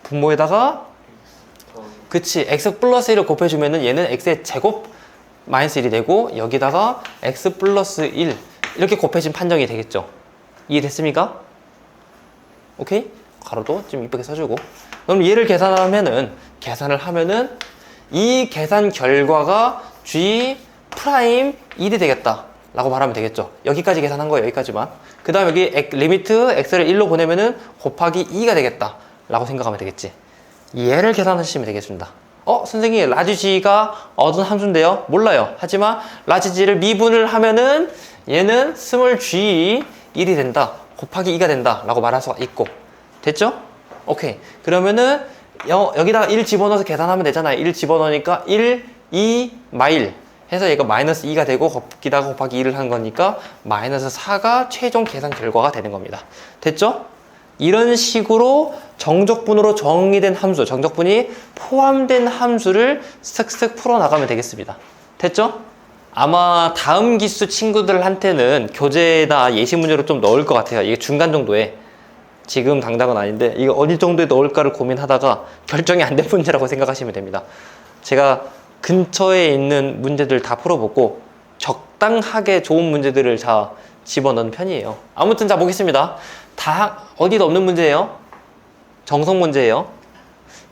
분모에다가, 그치, x 플러스 1을 곱해주면은 얘는 x의 제곱 마이너스 1이 되고, 여기다가 x 플러스 1 이렇게 곱해진 판정이 되겠죠. 이해됐습니까? 오케이? 가로도 좀 이쁘게 써주고. 그럼 얘를 계산을 하면은 이 계산 결과가 g 프라임 1이 되겠다 라고 말하면 되겠죠. 여기까지 계산한 거예요. 여기까지만. 그 다음 여기 리미트 x를 1로 보내면은 곱하기 2가 되겠다 라고 생각하면 되겠지. 얘를 계산하시면 되겠습니다. 선생님, 라지 g가 얻은 함수인데요? 몰라요. 하지만 라지 g를 미분을 하면은 얘는 스몰 g 1이 된다, 곱하기 2가 된다 라고 말할 수가 있고. 됐죠? 오케이. 그러면은 여기다가 1 집어넣어서 계산하면 되잖아요. 1 집어넣으니까 1, 2, 마일 해서 얘가 마이너스 2가 되고, 거기다가 곱하기 2를 한 거니까 마이너스 4가 최종 계산 결과가 되는 겁니다. 됐죠? 이런 식으로 정적분으로 정의된 함수, 정적분이 포함된 함수를 슥슥 풀어나가면 되겠습니다. 됐죠? 아마 다음 기수 친구들한테는 교재나 예시 문제로 좀 넣을 것 같아요. 이게 중간 정도에. 지금 당장은 아닌데 이거 어디 정도에 넣을까를 고민하다가 결정이 안 된 문제라고 생각하시면 됩니다. 제가 근처에 있는 문제들 다 풀어보고 적당하게 좋은 문제들을 다 집어넣은 편이에요. 아무튼 자, 보겠습니다. 다 어디도 없는 문제예요. 정석 문제예요.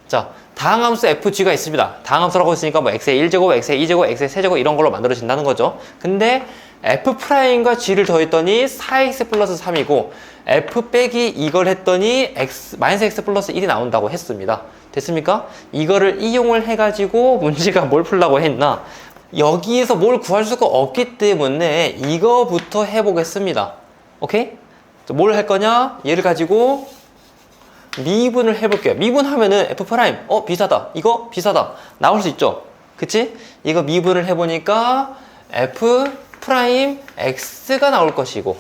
자, 다항함수 fg가 있습니다. 다항함수라고 했으니까 뭐 x의 1제곱, x의 2제곱, x의 3제곱 이런 걸로 만들어진다는 거죠. 근데 f'과 g를 더했더니 4x 플러스 3이고, f 빼기 이걸 했더니 마이너스 x 플러스 1이 나온다고 했습니다. 됐습니까? 이거를 이용을 해가지고 문제가 뭘 풀라고 했나? 여기에서 뭘 구할 수가 없기 때문에 이거부터 해보겠습니다. 오케이? 뭘 할 거냐? 얘를 가지고 미분을 해볼게요. 미분하면은 f 프라임, 비싸다. 이거 비싸다. 나올 수 있죠? 그치? 이거 미분을 해보니까 f 프라임 x가 나올 것이고,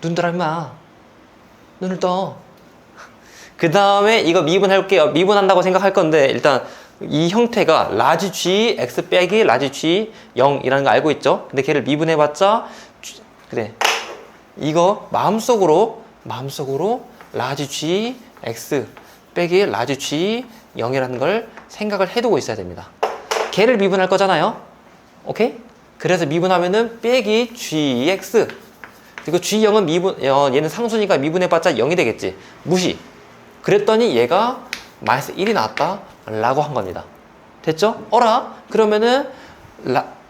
눈 떠라 임마. 눈을 떠. 그 다음에 이거 미분해볼게요. 미분한다고 생각할 건데, 일단 이 형태가 라지 g x 빼기 라지 g 0이라는 거 알고 있죠? 근데 걔를 미분해봤자, 그래, 이거 마음속으로 라지 g x 빼기 라지 g 0이라는 걸 생각을 해두고 있어야 됩니다. 걔를 미분할 거잖아요. 오케이? 그래서 미분하면은 빼기 gx, 그리고 g0은 얘는 상수니까 미분해봤자 0이 되겠지. 무시. 그랬더니 얘가 마이너스 1이 나왔다 라고 한 겁니다. 됐죠? 그러면은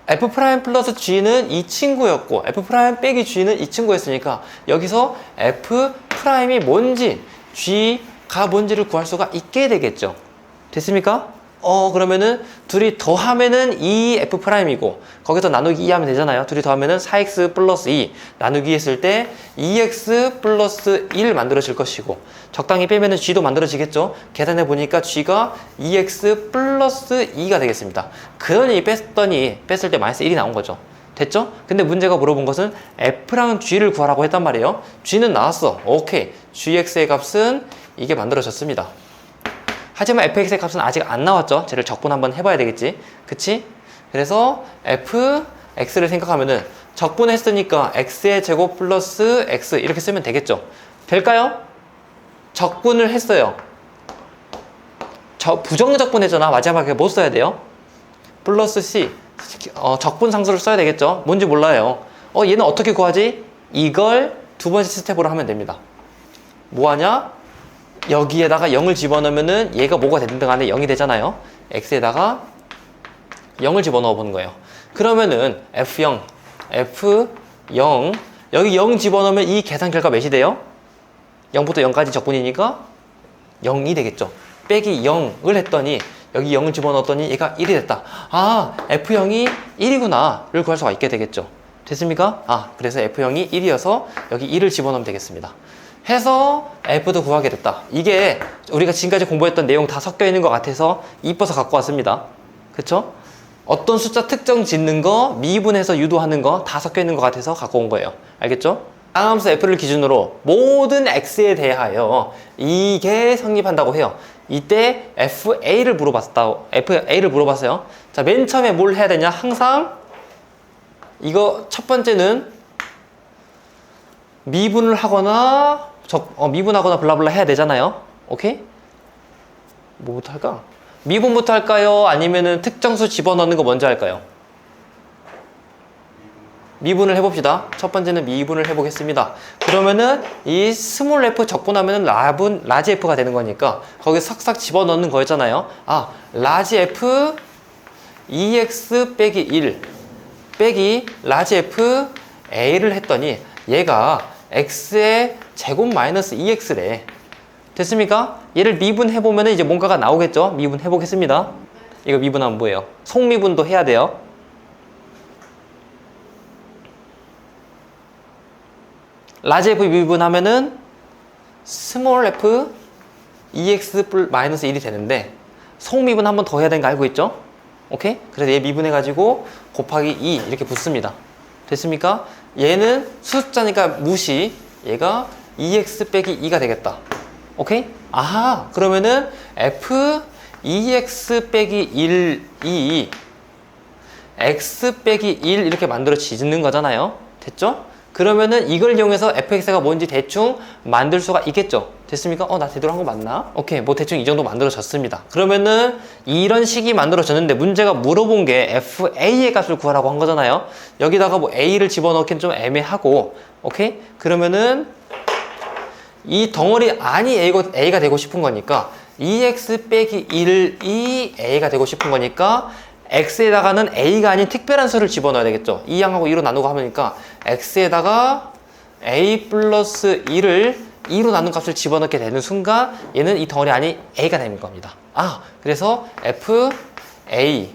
f 프라임 플러스 g는 이 친구였고, f 프라임 빼기 g는 이 친구였으니까 여기서 f 프라임이 뭔지, g가 뭔지를 구할 수가 있게 되겠죠. 됐습니까? 그러면은 둘이 더하면은 2f 프라임이고, 거기서 나누기 2 하면 되잖아요. 둘이 더하면은 4x 플러스 2 나누기 했을 때 2x 플러스 1 만들어질 것이고, 적당히 빼면은 g도 만들어지겠죠. 계산해 보니까 g가 2x 플러스 2가 되겠습니다. 그러니 뺐을 때 마이너스 1이 나온 거죠. 됐죠? 근데 문제가 물어본 것은 f랑 g를 구하라고 했단 말이에요. g는 나왔어. 오케이. gx의 값은 이게 만들어졌습니다. 하지만 fx의 값은 아직 안 나왔죠. 쟤를 적분 한번 해봐야 되겠지. 그치? 그래서 fx를 생각하면은 적분했으니까 x의 제곱 플러스 x 이렇게 쓰면 되겠죠. 될까요? 적분을 했어요. 부정적분 했잖아. 마지막에 뭐 써야 돼요? 플러스 c. 적분 상수를 써야 되겠죠. 뭔지 몰라요. 얘는 어떻게 구하지? 이걸 두 번째 스텝으로 하면 됩니다. 뭐 하냐? 여기에다가 0을 집어넣으면은 얘가 뭐가 되든 간에 0이 되잖아요. x에다가 0을 집어넣어 보는 거예요. 그러면은 f0 여기 0 집어넣으면 이 계산 결과 몇이 돼요? 0부터 0까지 적분이니까 0이 되겠죠. 빼기 0을 했더니 여기 0을 집어넣었더니 얘가 1이 됐다. 아, F0이 1이구나 를 구할 수가 있게 되겠죠. 됐습니까? 아, 그래서 F0이 1이어서 여기 1을 집어넣으면 되겠습니다. 해서 F도 구하게 됐다. 이게 우리가 지금까지 공부했던 내용 다 섞여 있는 것 같아서 이뻐서 갖고 왔습니다. 그쵸? 어떤 숫자 특정 짓는 거, 미분해서 유도하는 거 다 섞여 있는 것 같아서 갖고 온 거예요. 알겠죠? 쌍함수 F를 기준으로 모든 X에 대하여 이게 성립한다고 해요. 이때 FA를 물어봤어요. 자, 맨 처음에 뭘 해야 되냐? 항상 이거 첫 번째는 미분을 하거나 미분하거나 블라블라 해야 되잖아요. 오케이? 뭐부터 할까? 미분부터 할까요? 아니면은 특정수 집어넣는 거 먼저 할까요? 미분을 해봅시다. 첫 번째는 미분을 해보겠습니다. 그러면은 이 스몰 f 적분하면은 라지 f가 되는 거니까 거기 싹싹 집어넣는 거였잖아요. 아, 라지 f 2x 빼기 1 빼기 라지 f a를 했더니 얘가 x의 제곱 마이너스 2x래. 됐습니까? 얘를 미분해보면 이제 뭔가가 나오겠죠? 미분해보겠습니다. 이거 미분하면 뭐예요? 속미분도 해야 돼요. 라지 f 미분하면은 스몰 f 2x 마이너스 1이 되는데 속미분 한 번 더 해야 되는 거 알고 있죠? 오케이? 그래서 얘 미분해가지고 곱하기 2 이렇게 붙습니다. 됐습니까? 얘는 숫자니까 무시. 얘가 2x 빼기 2가 되겠다. 오케이? 아하, 그러면은 f 2x 빼기 1, 2 x 빼기 1 이렇게 만들어 지는 거잖아요. 됐죠? 그러면은 이걸 이용해서 fx가 뭔지 대충 만들 수가 있겠죠. 됐습니까? 나 제대로 한 거 맞나? 오케이, 뭐 대충 이 정도 만들어졌습니다. 그러면은 이런 식이 만들어졌는데 문제가 물어본 게 fa의 값을 구하라고 한 거잖아요. 여기다가 뭐 a를 집어넣기는 좀 애매하고, 오케이? 그러면은 이 덩어리 안이 a가 되고 싶은 거니까 2x 빼기 1이 a가 되고 싶은 거니까 x에다가는 a가 아닌 특별한 수를 집어넣어야 되겠죠. 2양하고 2로 나누고 하니까 x에다가 a 플러스 1을 2로 나눈 값을 집어넣게 되는 순간 얘는 이 덩어리 안이 a가 되는 겁니다. 아, 그래서 fa는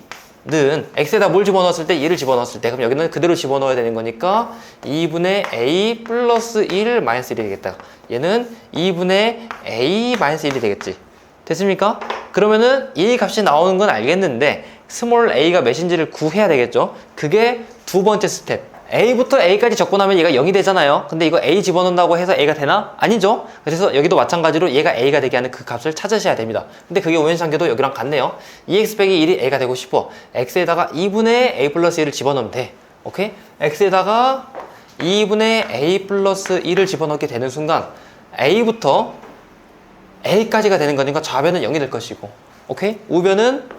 x에다 뭘 집어넣었을 때 2를 집어넣었을 때 그럼 여기는 그대로 집어넣어야 되는 거니까 2분의 a 플러스 1 마이너스 1이 되겠다. 얘는 2분의 a 마이너스 1이 되겠지. 됐습니까? 그러면은 이 값이 나오는 건 알겠는데 스몰 a가 몇인지를 구해야 되겠죠. 그게 두 번째 스텝. a부터 a까지 적분하면 얘가 0이 되잖아요. 근데 이거 a 집어넣는다고 해서 a가 되나? 아니죠. 그래서 여기도 마찬가지로 얘가 a가 되게 하는 그 값을 찾으셔야 됩니다. 근데 그게 오행상계도 여기랑 같네요. 2x 빼기 1이 a가 되고 싶어. x에다가 2분의 a 플러스 1을 집어넣으면 돼. 오케이? x에다가 2분의 a 플러스 1을 집어넣게 되는 순간 a부터 a까지가 되는 거니까 좌변은 0이 될 것이고, 오케이? 우변은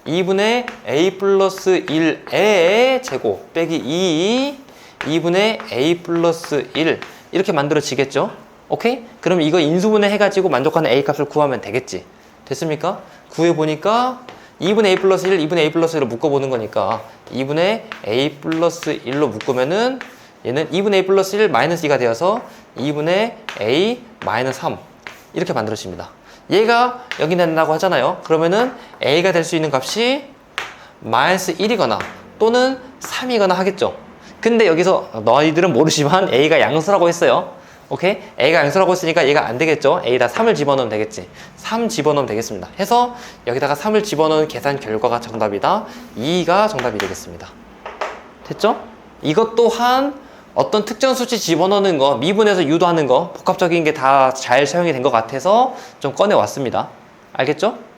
2분의 a 플러스 1의 제곱 빼기 2분의 a 플러스 1 이렇게 만들어지겠죠? 오케이? 그럼 이거 인수분해 해가지고 만족하는 a 값을 구하면 되겠지. 됐습니까? 구해보니까 2분의 a 플러스 1, 2분의 a 플러스 1로 묶어보는 거니까 2분의 a 플러스 1로 묶으면은 얘는 2분의 a 플러스 1 마이너스 2가 되어서 2분의 a 마이너스 3 이렇게 만들어집니다. 얘가 0이 된다고 하잖아요. 그러면은 a가 될 수 있는 값이 마이너스 1이거나 또는 3이거나 하겠죠. 근데 여기서 너희들은 모르지만 a가 양수라고 했어요. 오케이? a가 양수라고 했으니까 얘가 안 되겠죠. a에다 3을 집어넣으면 되겠지. 3 집어넣으면 되겠습니다. 해서 여기다가 3을 집어넣은 계산 결과가 정답이다. 2가 정답이 되겠습니다. 됐죠? 이것 또한 어떤 특정 수치 집어넣는 거, 미분해서 유도하는 거 복합적인 게 다 잘 사용이 된 것 같아서 좀 꺼내왔습니다. 알겠죠?